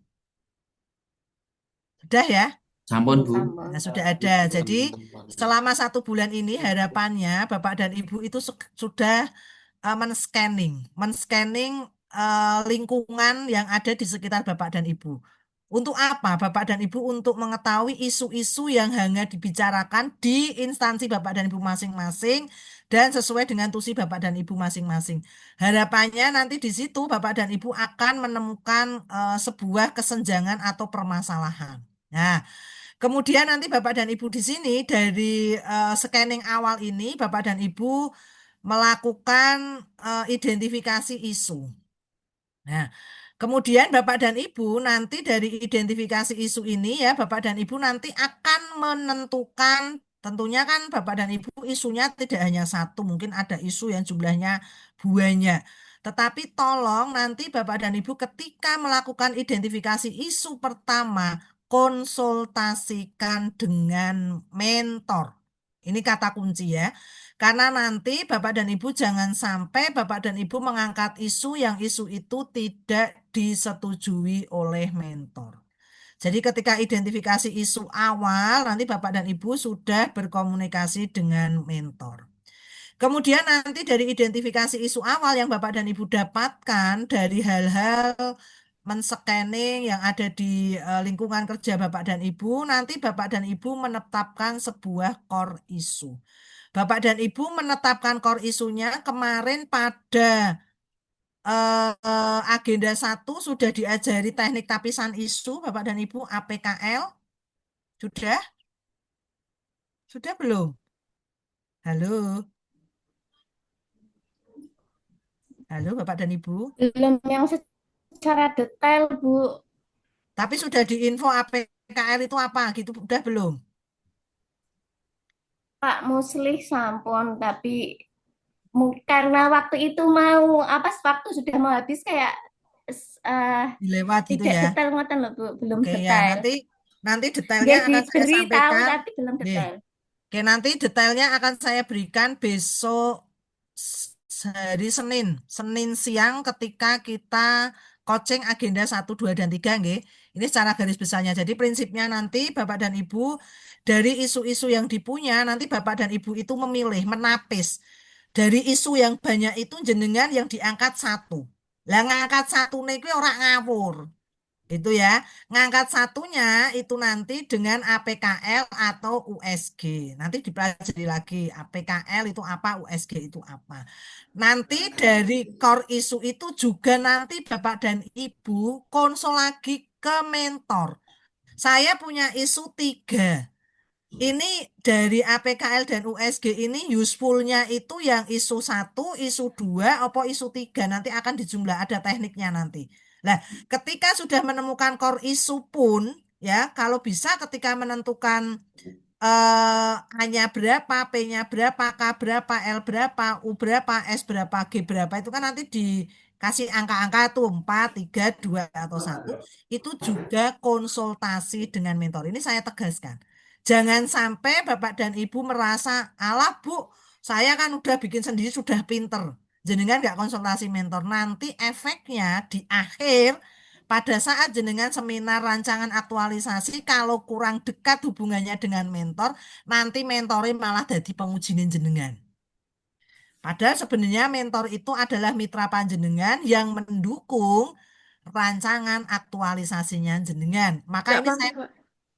A: Sudah ya?
H: Sampun, Bu.
A: Nah, sudah ada. Jadi selama 1 bulan ini harapannya Bapak dan Ibu itu sudah men-scanning lingkungan yang ada di sekitar Bapak dan Ibu. Untuk apa? Bapak dan Ibu untuk mengetahui isu-isu yang hangat dibicarakan di instansi Bapak dan Ibu masing-masing dan sesuai dengan tusi Bapak dan Ibu masing-masing. Harapannya nanti di situ Bapak dan Ibu akan menemukan sebuah kesenjangan atau permasalahan. Nah, kemudian nanti Bapak dan Ibu di sini dari scanning awal ini Bapak dan Ibu melakukan identifikasi isu. Nah, kemudian Bapak dan Ibu nanti dari identifikasi isu ini ya Bapak dan Ibu nanti akan menentukan tentunya kan Bapak dan Ibu isunya tidak hanya satu, mungkin ada isu yang jumlahnya banyak. Tetapi tolong nanti Bapak dan Ibu ketika melakukan identifikasi isu pertama konsultasikan dengan mentor. Ini kata kunci ya. Karena nanti Bapak dan Ibu jangan sampai Bapak dan Ibu mengangkat isu yang isu itu tidak disetujui oleh mentor. Jadi ketika identifikasi isu awal, nanti Bapak dan Ibu sudah berkomunikasi dengan mentor. Kemudian nanti dari identifikasi isu awal yang Bapak dan Ibu dapatkan dari hal-hal men-scanning yang ada di lingkungan kerja Bapak dan Ibu, nanti Bapak dan Ibu menetapkan sebuah core issue. Bapak dan Ibu menetapkan core isunya kemarin pada agenda 1 sudah diajari teknik tapisan isu Bapak dan Ibu APKL. Sudah? Sudah belum? Halo? Halo Bapak dan Ibu?
C: Belum yang secara detail, Bu.
A: Tapi sudah diinfo APKL itu apa gitu, udah belum?
C: Pak Muslih sampun, tapi karena waktu itu mau apa waktu sudah mau habis kayak
A: Dilewat gitu
C: tidak
A: ya.
C: detail ngoten loh, Bu, belum
A: Oke ya,
C: detail.
A: nanti detailnya
C: Nggih
A: akan saya
C: diberi tahu
A: sampaikan.
C: tapi belum
A: Nih.
C: detail.
A: Oke, nanti detailnya akan saya berikan besok hari Senin. Senin siang ketika kita coaching agenda 1, 2, dan 3. Nggih. Ini secara garis besarnya. Jadi prinsipnya nanti Bapak dan Ibu dari isu-isu yang dipunya, nanti Bapak dan Ibu itu memilih, menapis. Dari isu yang banyak itu jenengan yang diangkat satu. Lah ngangkat satu niku ora ngawur. Itu ya. Ngangkat satunya itu nanti dengan APKL atau USG. Nanti dipelajari lagi APKL itu apa, USG itu apa. Nanti dari core isu itu juga nanti Bapak dan Ibu konsul lagi ke mentor. Saya punya isu 3. Ini dari APKL dan USG ini usefulnya itu yang isu 1, isu 2, apa isu 3. Nanti akan dijumlah, ada tekniknya nanti. Nah, ketika sudah menemukan core isu pun, ya, kalau bisa ketika menentukan A-nya berapa, P-nya berapa, K berapa, L berapa, U berapa, S berapa, G berapa, itu kan nanti dikasih angka-angka tuh 4, 3, 2, atau 1. Itu juga konsultasi dengan mentor. Ini saya tegaskan. Jangan sampai Bapak dan Ibu merasa, alah Bu, saya kan udah bikin sendiri, sudah pinter. Jenengan nggak konsultasi mentor. Nanti efeknya di akhir, pada saat jenengan seminar rancangan aktualisasi, kalau kurang dekat hubungannya dengan mentor, nanti mentornya malah jadi pengujinin jenengan. Padahal sebenarnya mentor itu adalah mitra panjenengan yang mendukung rancangan aktualisasinya jenengan. Maka
D: Nggak
A: ini
D: apa-apa, Pak.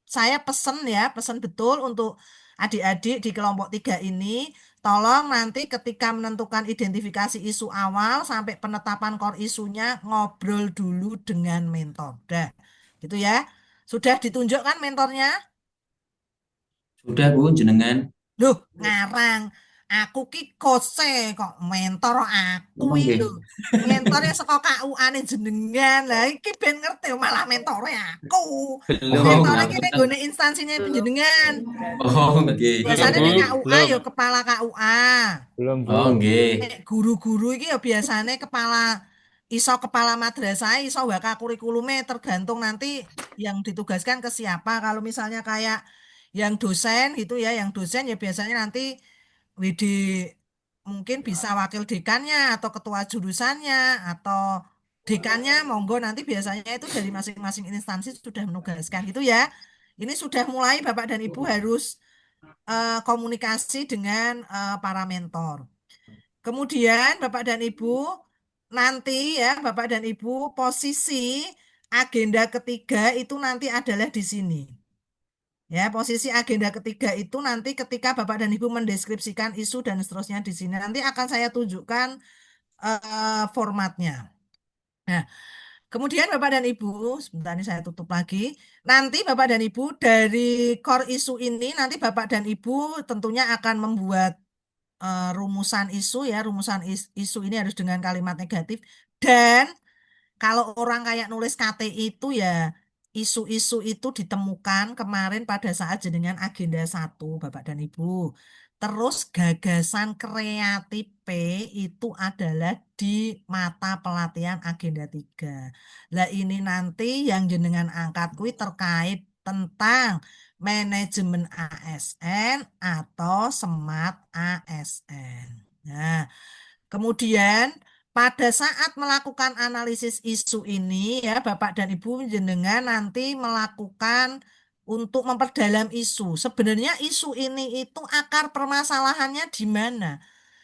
A: saya pesen ya, pesen betul untuk adik-adik di kelompok 3 ini, tolong nanti ketika menentukan identifikasi isu awal sampai penetapan core isunya, ngobrol dulu dengan mentor. Dah, gitu ya. Sudah ditunjukkan mentornya?
H: Sudah Bu, jenengan.
A: Loh, ngarang. Aku ki kose kok mentor aku
H: Oh,
A: iki
H: nggih.
A: lho. Mentornya saka KUA-ne jenengan. Lah iki ben ngerti malah mentore aku.
H: Belum,
A: Mentore ki nek
H: ngapunten.
A: nggone instansinya panjenengan.
H: Oh, nggih.
A: Biasanya nek
F: Belum,
A: KUA
F: belum,
A: ya kepala KUA.
F: belum, Bu.
H: Oh, nggih.
A: Nek guru-guru iki ya biasanya kepala madrasah, iso waka kurikulume tergantung nanti yang ditugaskan ke siapa. Kalau misalnya kayak yang dosen gitu ya, yang dosen ya biasanya nanti WD mungkin bisa wakil dekannya atau ketua jurusannya atau dekannya, monggo nanti biasanya itu dari masing-masing instansi sudah menugaskan gitu ya. Ini sudah mulai Bapak dan Ibu harus komunikasi dengan para mentor. Kemudian Bapak dan Ibu nanti ya Bapak dan Ibu posisi agenda ketiga itu nanti adalah di sini. Ya, posisi agenda ketiga itu nanti ketika Bapak dan Ibu mendeskripsikan isu dan seterusnya di sini. Nanti akan saya tunjukkan formatnya. Nah, kemudian Bapak dan Ibu, sebentar ini saya tutup lagi. Nanti Bapak dan Ibu dari core isu ini, nanti Bapak dan Ibu tentunya akan membuat rumusan isu ya. Rumusan isu ini harus dengan kalimat negatif. Dan kalau orang kayak nulis KTI itu ya isu-isu itu ditemukan kemarin pada saat jenengan agenda 1 Bapak dan Ibu. Terus gagasan kreatif P itu adalah di mata pelatihan agenda 3. Lah ini nanti yang jenengan angkat kuwi terkait tentang manajemen ASN atau smart ASN. Nah, kemudian pada saat melakukan analisis isu ini ya Bapak dan Ibu jenengan nanti melakukan untuk memperdalam isu. Sebenarnya isu ini itu akar permasalahannya di mana?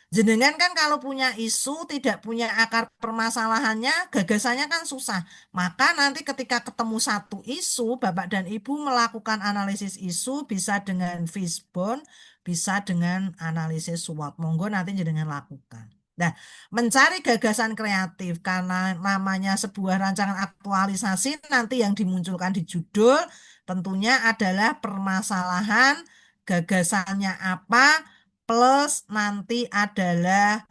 A: Jenengan kan kalau punya isu tidak punya akar permasalahannya, gagasannya kan susah. Maka nanti ketika ketemu satu isu, Bapak dan Ibu melakukan analisis isu bisa dengan fishbone, bisa dengan analisis SWOT. Monggo nanti jenengan lakukan. Nah, mencari gagasan kreatif karena namanya sebuah rancangan aktualisasi nanti yang dimunculkan di judul tentunya adalah permasalahan, gagasannya apa, plus nanti adalah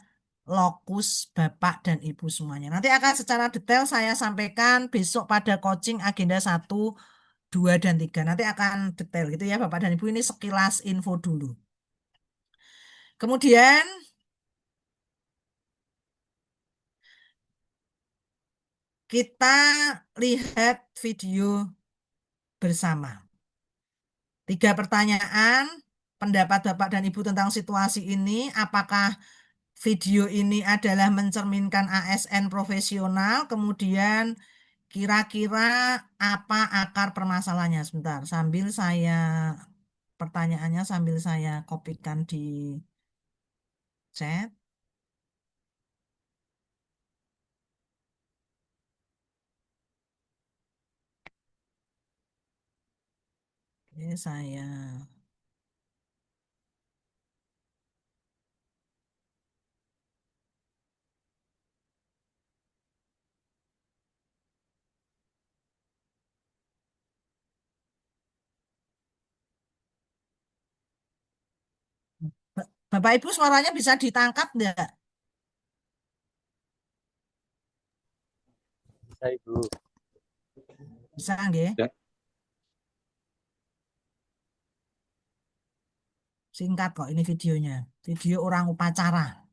A: lokus Bapak dan Ibu semuanya. Nanti akan secara detail saya sampaikan besok pada coaching agenda 1, 2, dan 3. Nanti akan detail gitu ya Bapak dan Ibu, ini sekilas info dulu. Kemudian kita lihat video bersama. 3 pertanyaan, pendapat Bapak dan Ibu tentang situasi ini, apakah video ini adalah mencerminkan ASN profesional, kemudian kira-kira apa akar permasalahannya? Sebentar, sambil pertanyaannya sambil saya kopikan di chat. Oke, Bapak Ibu suaranya bisa ditangkap enggak?
F: Bisa, Ibu.
A: Bisa nggih?
K: Ya.
A: Singkat kok ini videonya. Video orang upacara.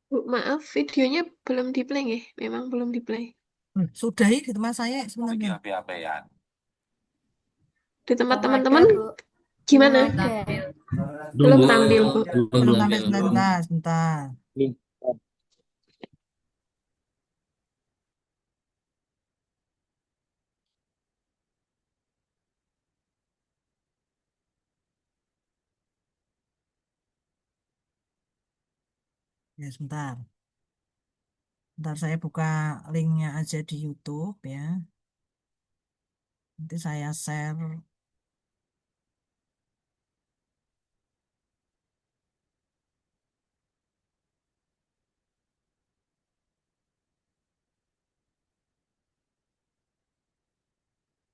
D: Bu, maaf, videonya belum di-play nggih? Memang belum di-play.
A: Sudahi di tempat saya sebenarnya.
D: Di tempat
C: Belum ada,
D: teman-teman
C: Bu.
D: gimana?
C: Belum ada.
D: Belum tampil, Bu.
A: Belum tampil sebentar, sebentar. Ya, sebentar. Ntar saya buka linknya aja di YouTube ya. Nanti saya share.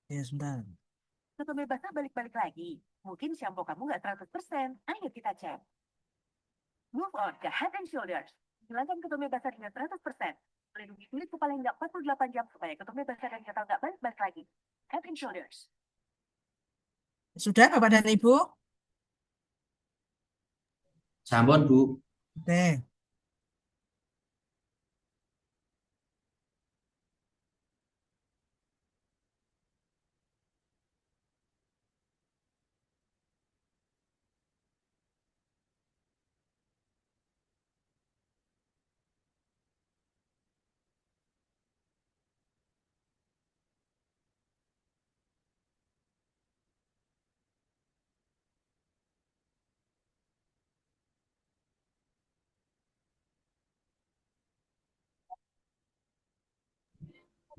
A: Ya, sebentar.
L: Kebebasan balik-balik lagi. Mungkin shampoo kamu nggak 100%. Ayo kita cek. Move on ke Head and Shoulders. Hilangkan kebebasan dengan 100%. Melindungi kulitku paling nggak 48 jam supaya kebebasan dan gatal nggak balik-balik lagi. Head and Shoulders.
A: Sudah Bapak dan Ibu?
H: Sampun, Bu.
A: Oke.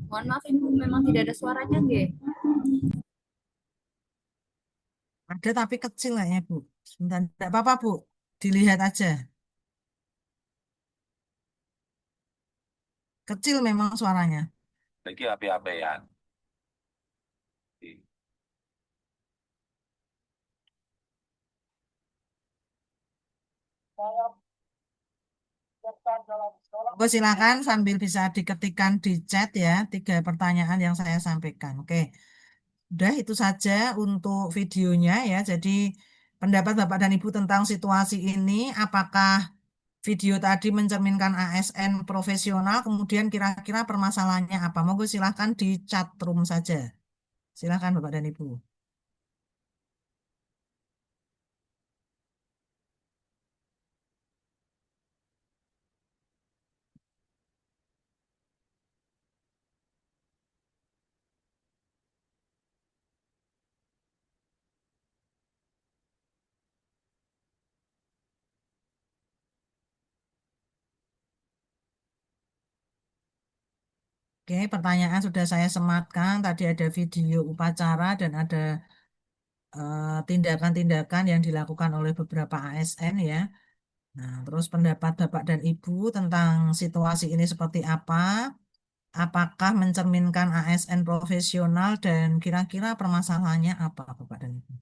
G: Mohon maaf Ibu, memang tidak ada suaranya nggih?
A: Ada tapi kecil kayaknya Bu. Sebentar, tidak apa-apa Bu. Dilihat aja. Kecil memang suaranya.
M: Lagi ape-apean.
A: Oke, silakan sambil bisa diketikkan di chat ya 3 pertanyaan yang saya sampaikan. Oke, udah itu saja untuk videonya ya. Jadi pendapat Bapak dan Ibu tentang situasi ini, apakah video tadi mencerminkan ASN profesional, kemudian kira-kira permasalahannya apa? Monggo silahkan di chat room saja. Silahkan Bapak dan Ibu. Oke, pertanyaan sudah saya sematkan. Tadi ada video upacara dan ada tindakan-tindakan yang dilakukan oleh beberapa ASN ya. Nah, terus pendapat Bapak dan Ibu tentang situasi ini seperti apa? Apakah mencerminkan ASN profesional dan kira-kira permasalahannya apa, Bapak dan Ibu?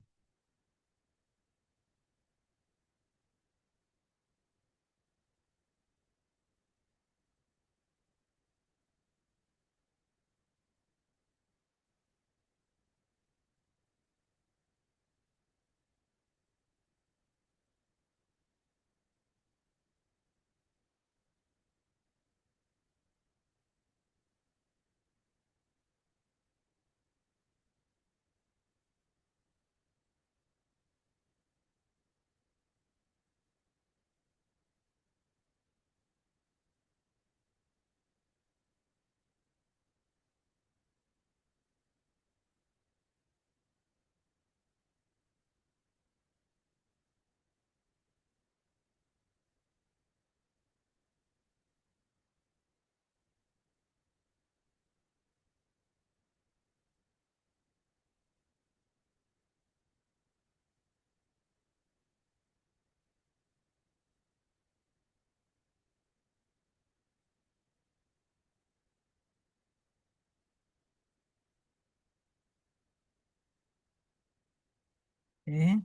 A: Oke,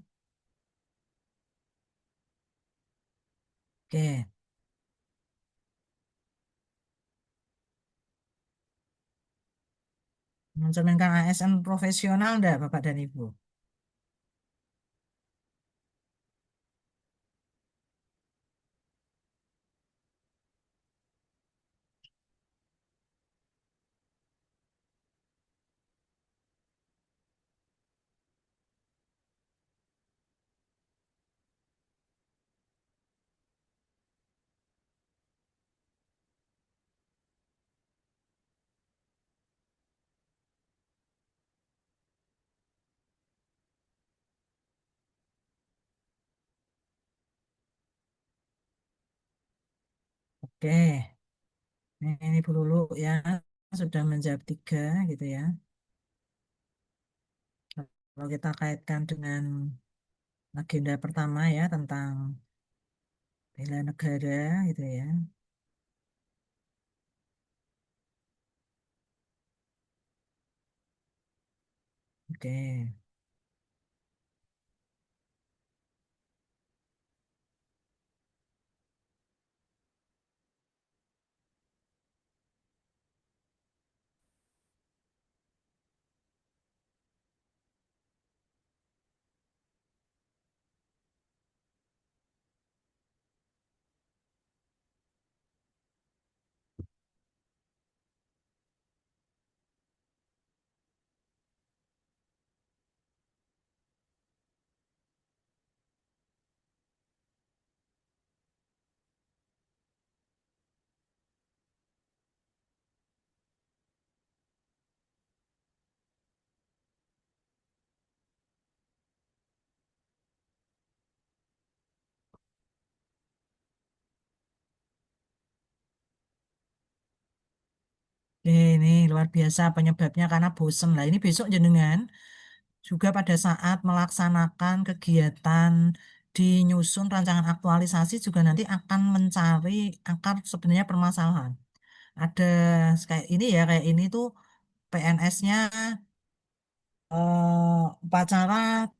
A: oke. Mencerminkan ASN profesional enggak, Bapak dan Ibu? Oke, ini Bu Lulu ya, sudah menjawab 3 gitu ya. Kalau kita kaitkan dengan agenda pertama ya tentang bela negara gitu ya. Oke. Ini luar biasa penyebabnya karena bosen. Lah ini besok jenengan juga pada saat melaksanakan kegiatan di nyusun rancangan aktualisasi juga nanti akan mencari akar sebenarnya permasalahan. Ada kayak ini ya, kayak ini tuh PNS-nya upacara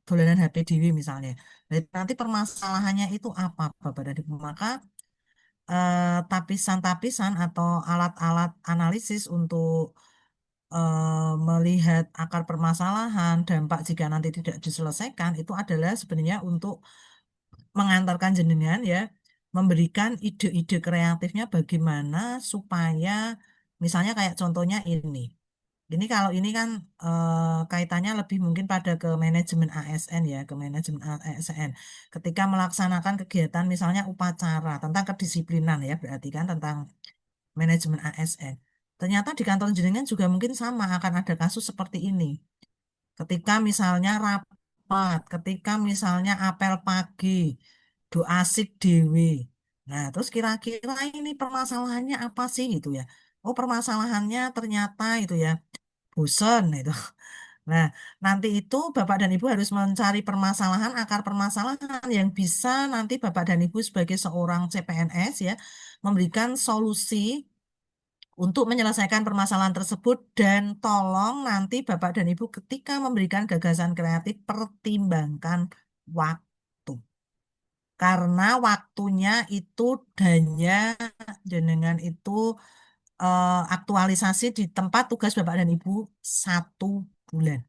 A: dolanan HP Dewi misalnya. Jadi nanti permasalahannya itu apa, Bapak dan Ibu? Maka tapisan-tapisan atau alat-alat analisis untuk melihat akar permasalahan, dampak jika nanti tidak diselesaikan, itu adalah sebenarnya untuk mengantarkan jenengan ya, memberikan ide-ide kreatifnya bagaimana supaya, misalnya kayak contohnya ini. Ini kalau ini kan kaitannya lebih mungkin pada ke manajemen ASN ya, ke manajemen ASN. Ketika melaksanakan kegiatan misalnya upacara tentang kedisiplinan ya, berarti kan tentang manajemen ASN. Ternyata di kantor jenengan juga mungkin sama akan ada kasus seperti ini. Ketika misalnya rapat, ketika misalnya apel pagi, doa sik dewe. Nah, terus kira-kira ini permasalahannya apa sih gitu ya? Oh, permasalahannya ternyata itu ya, bosen itu. Nah, nanti itu Bapak dan Ibu harus mencari permasalahan, akar permasalahan yang bisa nanti Bapak dan Ibu sebagai seorang CPNS ya, memberikan solusi untuk menyelesaikan permasalahan tersebut dan tolong nanti Bapak dan Ibu ketika memberikan gagasan kreatif pertimbangkan waktu. Karena waktunya itu hanya jenengan itu aktualisasi di tempat tugas Bapak dan Ibu 1 bulan.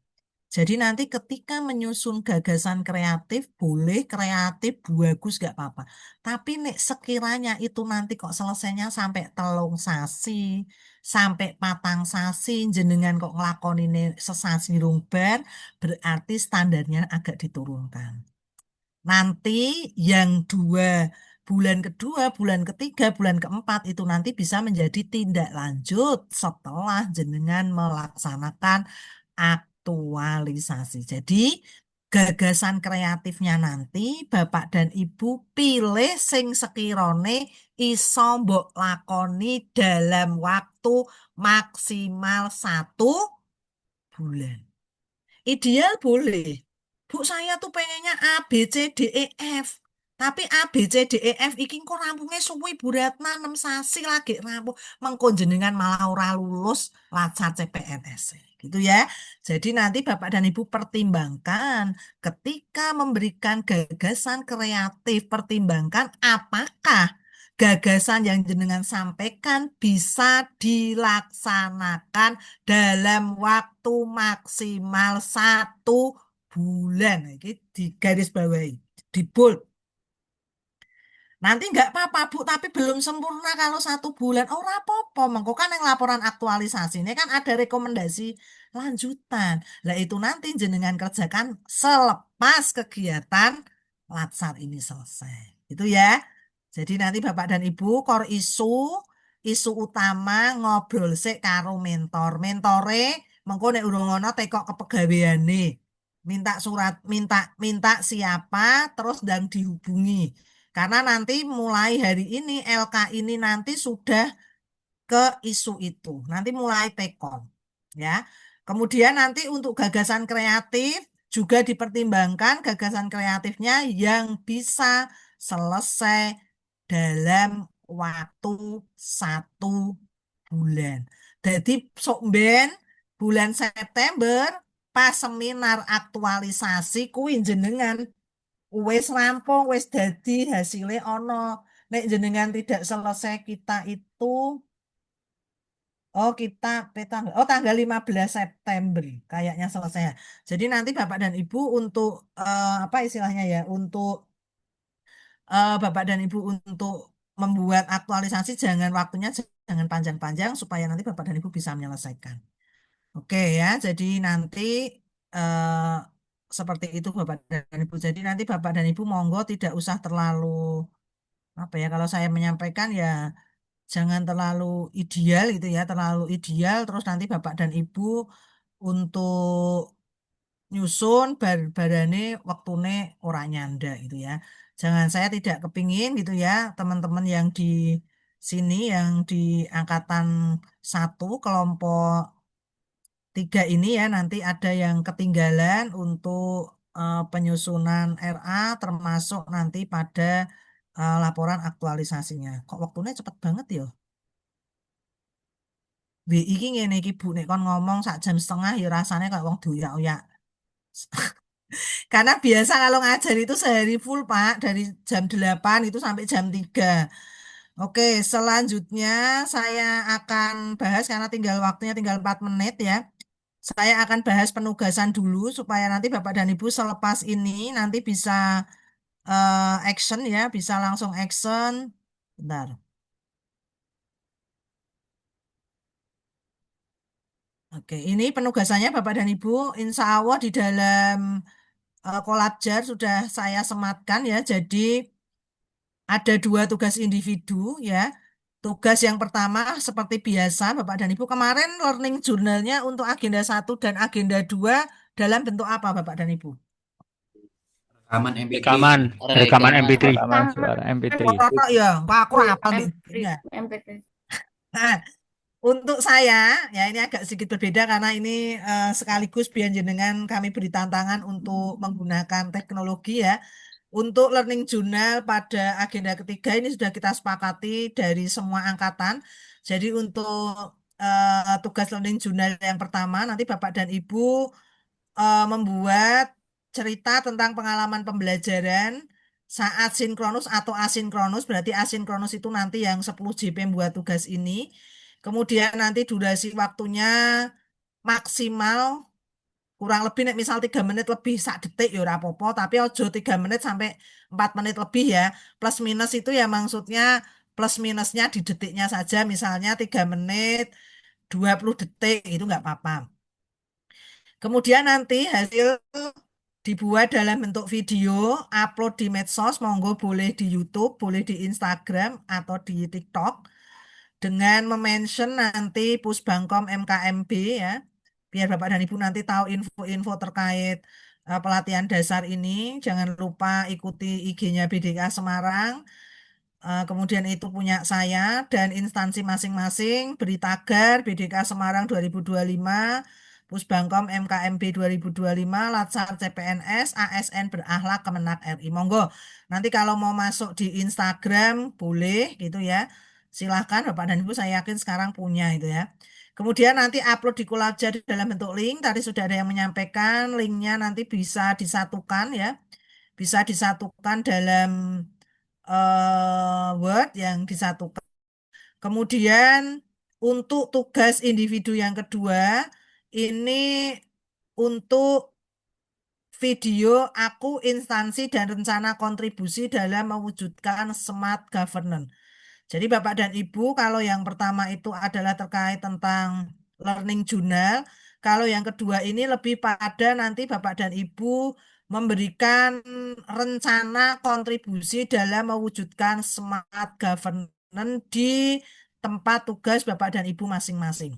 A: Jadi nanti ketika menyusun gagasan kreatif, boleh kreatif, bagus gak apa-apa. Tapi nek sekiranya itu nanti kok selesainya sampai 3 sasi, sampai 4 sasi, jenengan kok ngelakonin sesasi rungbar, berarti standarnya agak diturunkan. Nanti yang 2 bulan kedua, bulan ketiga, bulan keempat itu nanti bisa menjadi tindak lanjut setelah jenengan melaksanakan aktualisasi. Jadi gagasan kreatifnya nanti Bapak dan Ibu pilih sing sekirone iso mbok lakoni dalam waktu maksimal 1 bulan. Ideal boleh. Bu, saya tuh pengennya A, B, C, D, E, F. Tapi A, B, C, D, E, F iki kok rampungnya suwi Bu Ratna 6 sasi lagi rampung. Mengko jenengan malah ora lulus lacar CPNS. Gitu ya. Jadi nanti Bapak dan Ibu pertimbangkan ketika memberikan gagasan kreatif, pertimbangkan apakah gagasan yang jenengan sampaikan bisa dilaksanakan dalam waktu maksimal 1 bulan. Ini di garis bawahi, di bold. Nanti nggak apa-apa Bu, tapi belum sempurna kalau 1 bulan. Oh, ora apa-apa, mengko kan yang laporan aktualisasi ini kan ada rekomendasi lanjutan. Lah itu nanti jenengan kerjakan selepas kegiatan latsar ini selesai. Itu ya. Jadi nanti Bapak dan Ibu kor isu utama ngobrol sik karo mentor. Mentore mengko nek urung ngono tekok kepegawaiane. Minta surat, minta siapa terus dan dihubungi. Karena nanti mulai hari ini LK ini nanti sudah ke isu itu. Nanti mulai tekon. Ya. Kemudian nanti untuk gagasan kreatif juga dipertimbangkan gagasan kreatifnya yang bisa selesai dalam waktu 1 bulan. Jadi sok ben bulan September pas seminar aktualisasi kuwi jenengan wis rampung, wis dadi hasilnya ono. Nek jenengan tidak selesai kita itu, kita tanggal 15 September kayaknya selesai ya. Jadi nanti Bapak dan Ibu untuk apa istilahnya ya, untuk Bapak dan Ibu untuk membuat aktualisasi jangan waktunya jangan panjang-panjang supaya nanti Bapak dan Ibu bisa menyelesaikan. Oke ya, jadi nanti eh, seperti itu Bapak dan Ibu. Jadi nanti Bapak dan Ibu monggo tidak usah terlalu apa ya kalau saya menyampaikan ya jangan terlalu ideal gitu ya, terlalu ideal terus nanti Bapak dan Ibu untuk nyusun barane waktune ora nyanda gitu ya. Jangan saya tidak kepingin gitu ya teman-teman yang di sini yang di angkatan 1 kelompok 3 ini ya nanti ada yang ketinggalan untuk penyusunan RA termasuk nanti pada laporan aktualisasinya. Kok waktunya cepet banget ya? Iki ngene iki Bu nek kon ngomong 1 jam setengah ya rasanya kayak wong doyak-oyak. Karena biasa kalau ngajar itu sehari full Pak dari jam 8 itu sampai jam 3. Oke, selanjutnya saya akan bahas karena waktunya tinggal 4 menit ya. Saya akan bahas penugasan dulu supaya nanti Bapak dan Ibu selepas ini nanti bisa action ya, bisa langsung action. Bentar. Oke, ini penugasannya Bapak dan Ibu, insya Allah di dalam Kolabjar sudah saya sematkan ya. Jadi ada 2 tugas individu ya. Tugas yang pertama seperti biasa Bapak dan Ibu kemarin learning journalnya untuk agenda 1 dan agenda 2 dalam bentuk apa Bapak dan Ibu?
H: Rekaman MP3.
E: Rekaman MP3.
F: Rekaman suara MP3.
A: Oh, ya, Pak aku hafal ya.
C: MP3.
A: Nah, untuk saya ya ini agak sedikit berbeda karena ini sekaligus biar jenengan kami beri tantangan untuk menggunakan teknologi ya. Untuk learning journal pada agenda ketiga ini sudah kita sepakati dari semua angkatan. Jadi untuk tugas learning journal yang pertama nanti Bapak dan Ibu membuat cerita tentang pengalaman pembelajaran saat sinkronus atau asinkronus. Berarti asinkronus itu nanti yang 10 JP buat tugas ini. Kemudian nanti durasi waktunya maksimal kurang lebih nek misal 3 menit lebih sak detik ya ora apa-apa, tapi ojo 3 menit sampai 4 menit lebih ya. Plus minus itu ya maksudnya plus minusnya di detiknya saja, misalnya 3 menit 20 detik itu nggak apa-apa. Kemudian nanti hasil dibuat dalam bentuk video, upload di medsos, monggo boleh di YouTube, boleh di Instagram atau di TikTok dengan mention nanti Pusbangkom MKMB ya. Biar Bapak dan Ibu nanti tahu info-info terkait pelatihan dasar ini. Jangan lupa ikuti IG-nya BDK Semarang. Kemudian itu punya saya dan instansi masing-masing. Beri tagar BDK Semarang 2025, Pusbangkom MKMB 2025, Latsar CPNS, ASN Berakhlak Kemenak RI. Monggo. Nanti kalau mau masuk di Instagram boleh gitu ya. Silahkan Bapak dan Ibu, saya yakin sekarang punya itu ya. Kemudian nanti upload di Kolabjar dalam bentuk link. Tadi sudah ada yang menyampaikan linknya nanti bisa disatukan ya. Bisa disatukan dalam Word yang disatukan. Kemudian untuk tugas individu yang kedua ini untuk video aku, instansi, dan rencana kontribusi dalam mewujudkan smart governance. Jadi Bapak dan Ibu, kalau yang pertama itu adalah terkait tentang learning journal, kalau yang kedua ini lebih pada nanti Bapak dan Ibu memberikan rencana kontribusi dalam mewujudkan smart governance di tempat tugas Bapak dan Ibu masing-masing.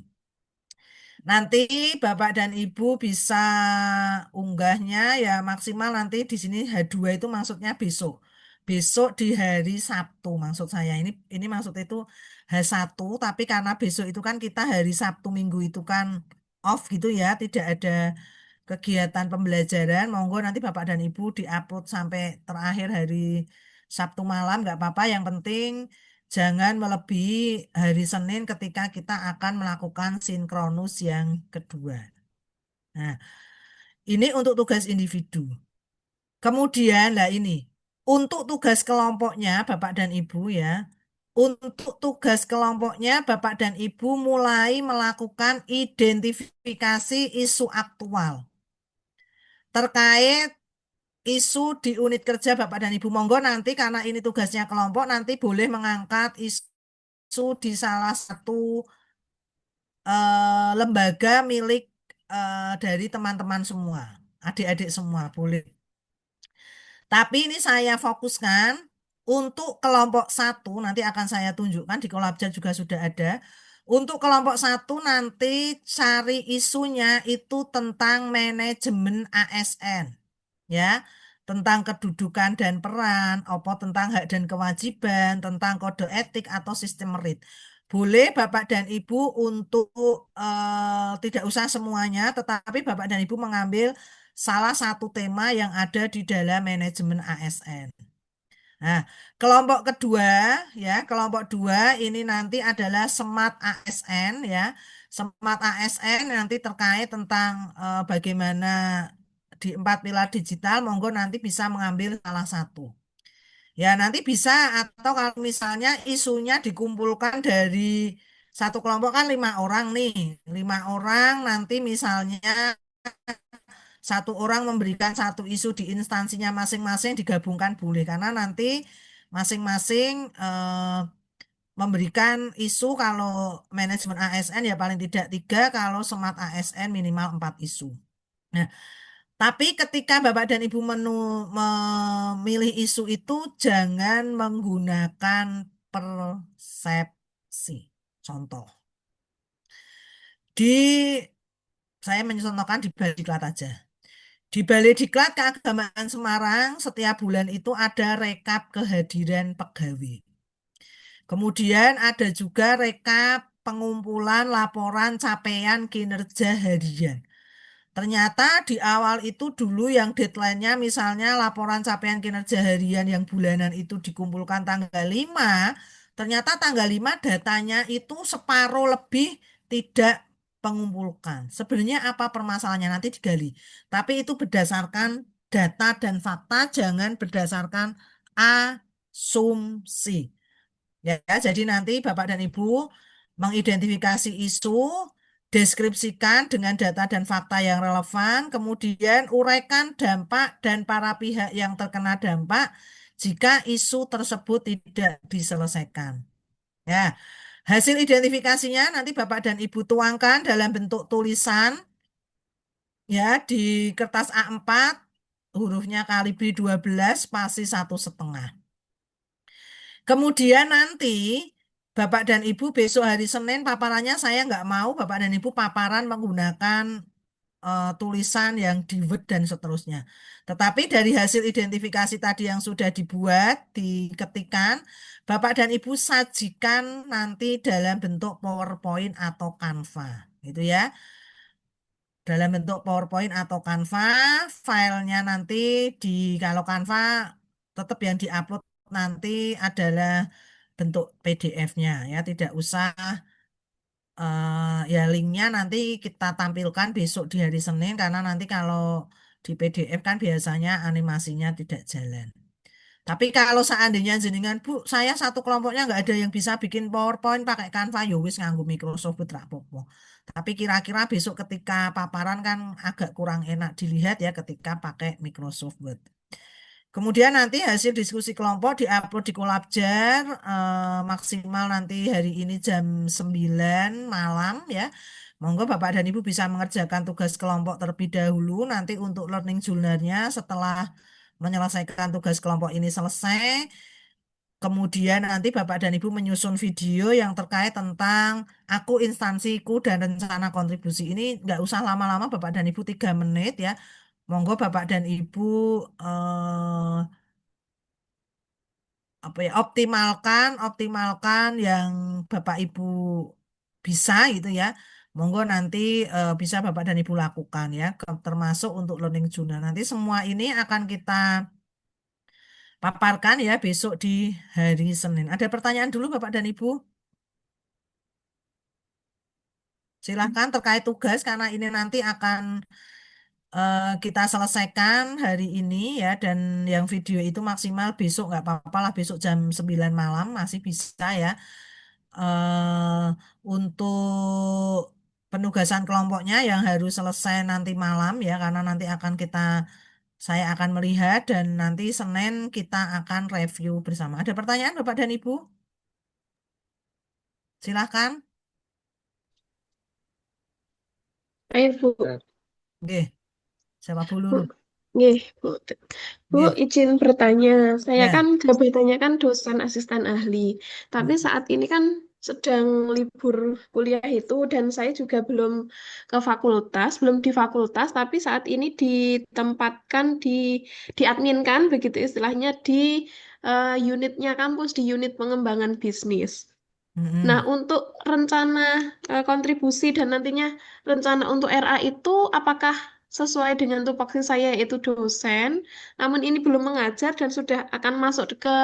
A: Nanti Bapak dan Ibu bisa unggahnya ya maksimal nanti di sini H2 itu maksudnya besok. Besok di hari Sabtu maksud saya. Ini maksud itu H1 tapi karena besok itu kan kita hari Sabtu Minggu itu kan off gitu ya, tidak ada kegiatan pembelajaran. Monggo nanti Bapak dan Ibu diupload sampai terakhir hari Sabtu malam nggak apa-apa. Yang penting jangan melebihi hari Senin ketika kita akan melakukan sinkronus yang kedua. Nah, ini untuk tugas individu. Kemudian, lah ini, untuk tugas kelompoknya Bapak dan Ibu ya, untuk tugas kelompoknya Bapak dan Ibu mulai melakukan identifikasi isu aktual terkait isu di unit kerja Bapak dan Ibu. Monggo nanti karena ini tugasnya kelompok, nanti boleh mengangkat isu di salah satu lembaga milik dari teman-teman semua, adik-adik semua boleh. Tapi ini saya fokuskan untuk kelompok 1, nanti akan saya tunjukkan di Kolabjar juga sudah ada. Untuk kelompok 1 nanti cari isunya itu tentang manajemen ASN. Ya, tentang kedudukan dan peran, apa tentang hak dan kewajiban, tentang kode etik atau sistem merit. Boleh Bapak dan Ibu untuk tidak usah semuanya, tetapi Bapak dan Ibu mengambil salah satu tema yang ada di dalam manajemen ASN. Nah, kelompok kedua ya, kelompok 2 ini nanti adalah Smart ASN ya. Smart ASN nanti terkait tentang bagaimana di 4 pilar digital, monggo nanti bisa mengambil salah satu. Ya, nanti bisa atau kalau misalnya isunya dikumpulkan dari satu kelompok kan 5 orang nih. 5 orang nanti misalnya satu orang memberikan satu isu di instansinya masing-masing digabungkan boleh karena nanti masing-masing memberikan isu kalau manajemen ASN ya paling tidak 3, kalau Smart ASN minimal 4 isu. Nah, tapi ketika Bapak dan Ibu memilih isu itu jangan menggunakan persepsi. Contoh, saya mencontohkan di Balai Diklat aja. Di Balai Diklat Keagamaan Semarang setiap bulan itu ada rekap kehadiran pegawai. Kemudian ada juga rekap pengumpulan laporan capaian kinerja harian. Ternyata di awal itu dulu yang deadline-nya misalnya laporan capaian kinerja harian yang bulanan itu dikumpulkan tanggal 5, ternyata tanggal 5 datanya itu separuh lebih tidak pengumpulkan. Sebenarnya apa permasalahannya nanti digali. Tapi itu berdasarkan data dan fakta, jangan berdasarkan asumsi. Ya, jadi nanti Bapak dan Ibu mengidentifikasi isu, deskripsikan dengan data dan fakta yang relevan, kemudian uraikan dampak dan para pihak yang terkena dampak jika isu tersebut tidak diselesaikan. Ya, hasil identifikasinya nanti Bapak dan Ibu tuangkan dalam bentuk tulisan ya di kertas A4, hurufnya kalibri 12, spasi 1,5. Kemudian nanti Bapak dan Ibu besok hari Senin paparannya saya nggak mau Bapak dan Ibu paparan menggunakan tulisan yang di Word dan seterusnya. Tetapi dari hasil identifikasi tadi yang sudah dibuat, diketikkan, Bapak dan Ibu sajikan nanti dalam bentuk PowerPoint atau Canva. Gitu ya. Dalam bentuk PowerPoint atau Canva, filenya nanti kalau Canva tetap yang diupload nanti adalah bentuk PDF-nya ya, tidak usah ya linknya nanti kita tampilkan besok di hari Senin karena nanti kalau di PDF kan biasanya animasinya tidak jalan. Tapi kalau seandainya jenengan Bu, saya satu kelompoknya nggak ada yang bisa bikin PowerPoint pakai Canva, ya wis nganggo Microsoft Word ra apa-apa. Tapi kira-kira besok ketika paparan kan agak kurang enak dilihat ya ketika pakai Microsoft Word. Kemudian nanti hasil diskusi kelompok diupload di Kolabjar maksimal nanti hari ini jam 9 malam ya. Monggo Bapak dan Ibu bisa mengerjakan tugas kelompok terlebih dahulu. Nanti untuk learning journal-nya setelah menyelesaikan tugas kelompok ini selesai. Kemudian nanti Bapak dan Ibu menyusun video yang terkait tentang aku, instansiku, dan rencana kontribusi ini. Nggak usah lama-lama Bapak dan Ibu 3 menit ya. Monggo Bapak dan Ibu optimalkan yang Bapak Ibu bisa gitu ya. Monggo nanti bisa Bapak dan Ibu lakukan ya, termasuk untuk learning journal. Nanti semua ini akan kita paparkan ya besok di hari Senin. Ada pertanyaan dulu Bapak dan Ibu? Silahkan terkait tugas karena ini nanti akan kita selesaikan hari ini ya, dan yang video itu maksimal besok nggak apa-apa lah, besok jam 9 malam masih bisa ya. Untuk penugasan kelompoknya yang harus selesai nanti malam ya, karena nanti saya akan melihat dan nanti Senin kita akan review bersama. Ada pertanyaan Bapak dan Ibu? Silahkan.
D: Ayo Bu.
A: Oke, siapa dulu?
D: Nggih, Bu. Bu,
A: Nggih.
D: izin bertanya. Saya
A: Ya.
D: kan jabatannya kan dosen asisten ahli. Tapi saat ini kan sedang libur kuliah itu dan saya juga belum ke fakultas, belum di fakultas, tapi saat ini ditempatkan diadminkan begitu istilahnya di unitnya kampus, di unit pengembangan bisnis. Nah, untuk rencana kontribusi dan nantinya rencana untuk RA itu apakah sesuai dengan tupoksi saya yaitu dosen, namun ini belum mengajar dan sudah akan masuk ke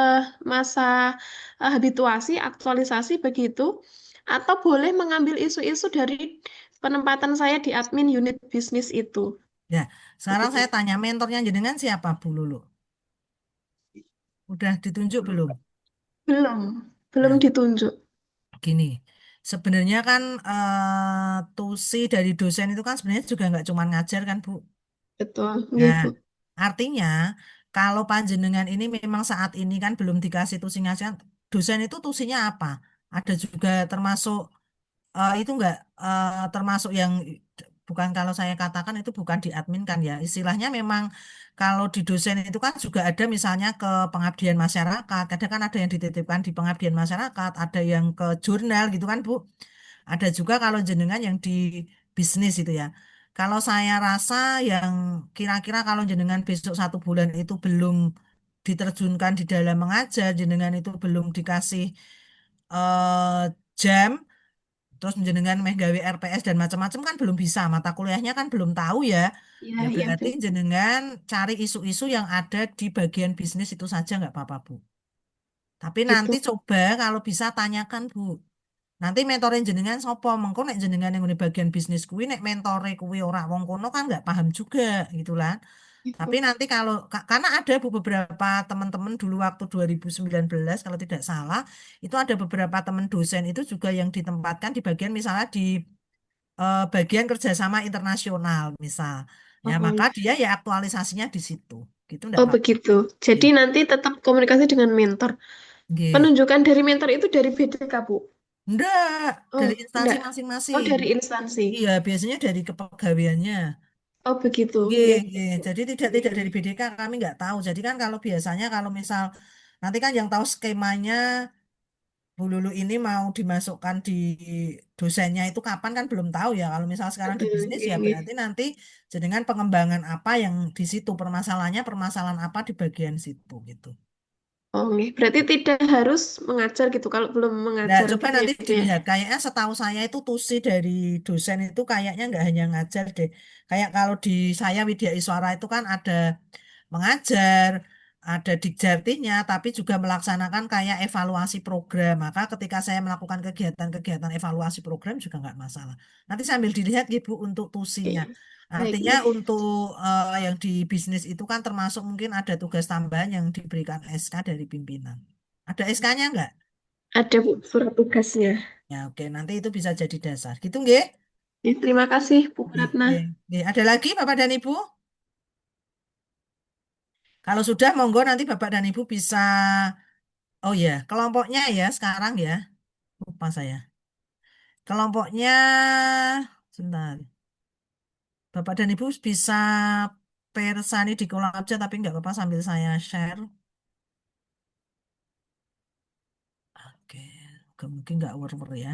D: masa habituasi, aktualisasi begitu, atau boleh mengambil isu-isu dari penempatan saya di admin unit bisnis itu.
A: Ya, sekarang
D: Begitu.
A: saya tanya mentornya jenengan siapa Bu Lulu? Udah ditunjuk belum?
D: Belum, belum
A: Nah,
D: ditunjuk.
A: gini, sebenarnya kan tusi dari dosen itu kan sebenarnya juga nggak cuma ngajar kan, Bu.
D: Betul, nggih,
A: Nah,
D: Bu.
A: artinya kalau panjenengan ini memang saat ini kan belum dikasih tusi ngajar, dosen itu tusinya apa? Ada juga termasuk itu enggak termasuk yang bukan kalau saya katakan itu bukan di admin kan ya. Istilahnya memang kalau di dosen itu kan juga ada misalnya ke pengabdian masyarakat. Kadang kan ada yang dititipkan di pengabdian masyarakat, ada yang ke jurnal gitu kan, Bu. Ada juga kalau jenengan yang di bisnis itu ya. Kalau saya rasa yang kira-kira kalau jenengan besok 1 bulan itu belum diterjunkan di dalam mengajar, jenengan itu belum dikasih jam, terus jenengan meh gawe RPS dan macam-macam kan belum bisa, mata kuliahnya kan belum tahu ya.
D: Iya,
A: Ya
D: iya, Bu.
A: berarti jenengan cari isu-isu yang ada di bagian bisnis itu saja nggak apa-apa, Bu. Tapi nanti
D: Gitu.
A: coba kalau bisa tanyakan, Bu. Nanti mentorin jenengan sopo, mengko nek jenengan yang di bagian bisnis kuwi nek mentore kuwi ora wong kono kan nggak paham juga gitu lah. Tapi
D: Gitu.
A: nanti kalau karena ada beberapa teman-teman dulu waktu 2019 kalau tidak salah itu ada beberapa teman dosen itu juga yang ditempatkan di bagian misalnya di bagian kerjasama internasional misal. Ya
D: Oh,
A: maka dia ya aktualisasinya di situ. Gitu enggak
D: oh
A: Pak?
D: begitu. Jadi
A: Gitu.
D: nanti tetap komunikasi dengan mentor.
A: Nggih.
D: Penunjukan dari mentor itu dari BDK, Bu.
A: Enggak,
D: Oh,
A: dari instansi
D: enggak. Oh,
A: masing-masing.
D: dari instansi.
A: Iya, biasanya dari kepegawaiannya.
D: Oh, begitu.
A: Nggih,
D: Nggih.
A: nggih. Jadi tidak dari BDK kami nggak tahu. Jadi kan kalau biasanya kalau misal nanti kan yang tahu skemanya Bu Lulu ini mau dimasukkan di dosennya itu kapan kan belum tahu ya. Kalau misal sekarang di
D: Betul.
A: bisnis
D: Nggih,
A: ya
D: nggih.
A: berarti nanti dengan pengembangan apa yang di situ permasalahannya permasalahan apa di bagian situ gitu.
D: Oh, nggih. Berarti tidak harus mengajar gitu kalau belum
A: Nah,
D: mengajar
A: coba
D: gitu ya,
A: nanti
D: Bu, ya.
A: dilihat. Kayaknya setahu saya itu tusi dari dosen itu kayaknya nggak hanya ngajar deh. Kayak kalau di saya Widya Iswara itu kan ada mengajar, ada dikjatinya, tapi juga melaksanakan kayak evaluasi program. Maka ketika saya melakukan kegiatan-kegiatan evaluasi program juga nggak masalah. Nanti sambil dilihat Ibu untuk tusinya.
D: Oke. Baik,
A: Artinya
D: nggih.
A: untuk yang di bisnis itu kan termasuk mungkin ada tugas tambahan yang diberikan SK dari pimpinan. Ada SK-nya nggak?
D: Ada, Bu, surat tugasnya.
A: Ya, oke, nanti itu bisa jadi dasar. Gitu, nggih?
D: Ya, terima kasih, Bu
A: Nggih,
D: Ratna.
A: nggih, nggih. Ada lagi, Bapak dan Ibu? Kalau sudah, monggo nanti Bapak dan Ibu bisa, oh ya, kelompoknya ya sekarang ya. Lupa saya. Kelompoknya, sebentar. Bapak dan Ibu bisa persani di kolom aja, tapi nggak apa-apa sambil saya share. Oke, oke, mungkin nggak war ya.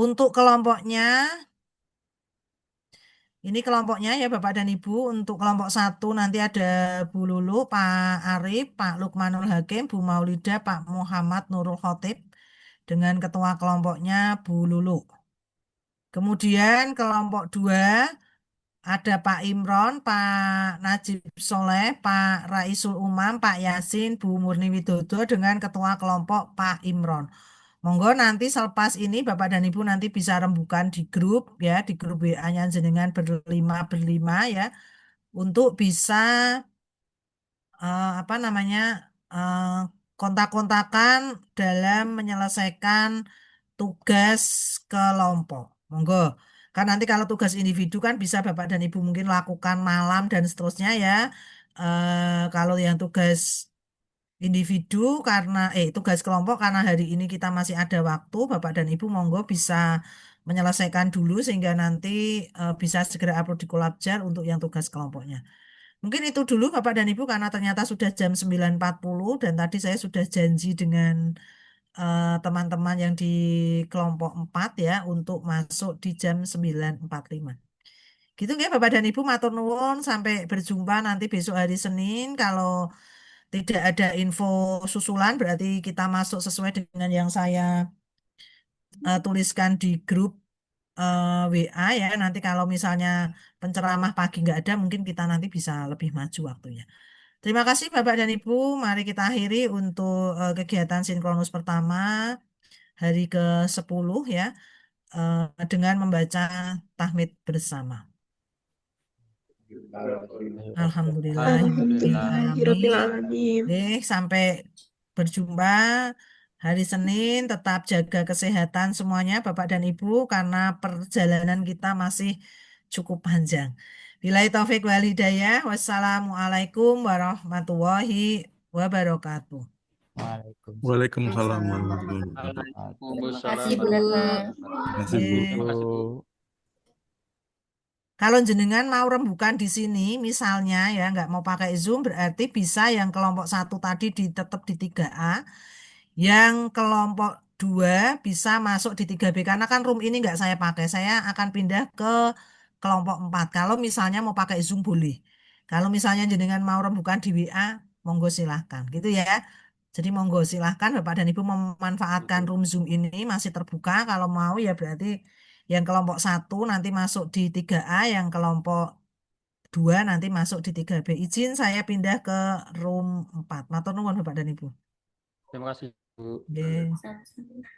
A: Untuk kelompoknya, ini kelompoknya ya Bapak dan Ibu. Untuk kelompok 1 nanti ada Bu Lulu, Pak Arif, Pak Lukmanul Hakim, Bu Maulida, Pak Muhammad Nurul Khotib. Dengan ketua kelompoknya Bu Lulu. Kemudian kelompok 2 ada Pak Imron, Pak Najib Soleh, Pak Raisul Umam, Pak Yasin, Bu Murni Widodo dengan ketua kelompok Pak Imron. Monggo nanti selepas ini Bapak dan Ibu nanti bisa rembukan di grup ya, di grup WA-nya jenengan berlima ya, untuk bisa apa namanya eh, kontak-kontakan dalam menyelesaikan tugas kelompok. Monggo. Kan nanti kalau tugas individu kan bisa Bapak dan Ibu mungkin lakukan malam dan seterusnya ya. Kalau yang tugas individu karena tugas kelompok karena hari ini kita masih ada waktu, Bapak dan Ibu monggo bisa menyelesaikan dulu sehingga nanti bisa segera upload di Kolabjar untuk yang tugas kelompoknya. Mungkin itu dulu Bapak dan Ibu karena ternyata sudah jam 9.40 dan tadi saya sudah janji dengan teman-teman yang di kelompok 4 ya untuk masuk di jam 9.45. Gitu ya Bapak dan Ibu matur nuwun sampai berjumpa nanti besok hari Senin. Kalau tidak ada info susulan berarti kita masuk sesuai dengan yang saya tuliskan di grup WA ya. Nanti kalau misalnya penceramah pagi nggak ada mungkin kita nanti bisa lebih maju waktunya. Terima kasih Bapak dan Ibu. Mari kita akhiri untuk kegiatan sinkronus pertama hari ke-10 ya dengan membaca tahmid bersama.
D: Alhamdulillahirabbil
A: Alhamdulillahirobbilalamin.
D: alamin.
A: Sampai berjumpa hari Senin. Tetap jaga kesehatan semuanya, Bapak dan Ibu, karena perjalanan kita masih cukup panjang. Billahi taufik wal hidayah. Wassalamualaikum warahmatullahi wabarakatuh.
J: Waalaikumsalam warahmatullahi wabarakatuh.
C: Terima
B: Waalaikumsalam
C: kasih Bu Retno.
J: Terima kasih, Bu.
B: Terima kasih, Bu.
A: Kalau jenengan mau rembukan di sini, misalnya ya nggak mau pakai Zoom, berarti bisa yang kelompok 1 tadi tetap di 3A, yang kelompok 2 bisa masuk di 3B, karena kan room ini nggak saya pakai, saya akan pindah ke kelompok 4. Kalau misalnya mau pakai Zoom boleh. Kalau misalnya jenengan mau rembukan di WA, monggo silahkan, gitu ya. Jadi monggo silahkan Bapak dan Ibu memanfaatkan room Zoom ini masih terbuka. Kalau mau ya berarti yang kelompok 1 nanti masuk di 3A, yang kelompok 2 nanti masuk di 3B. Izin saya pindah ke room 4. Matur nuwun Bapak dan Ibu.
B: Terima kasih, Bu.
A: Nggih.
C: Sama-sama.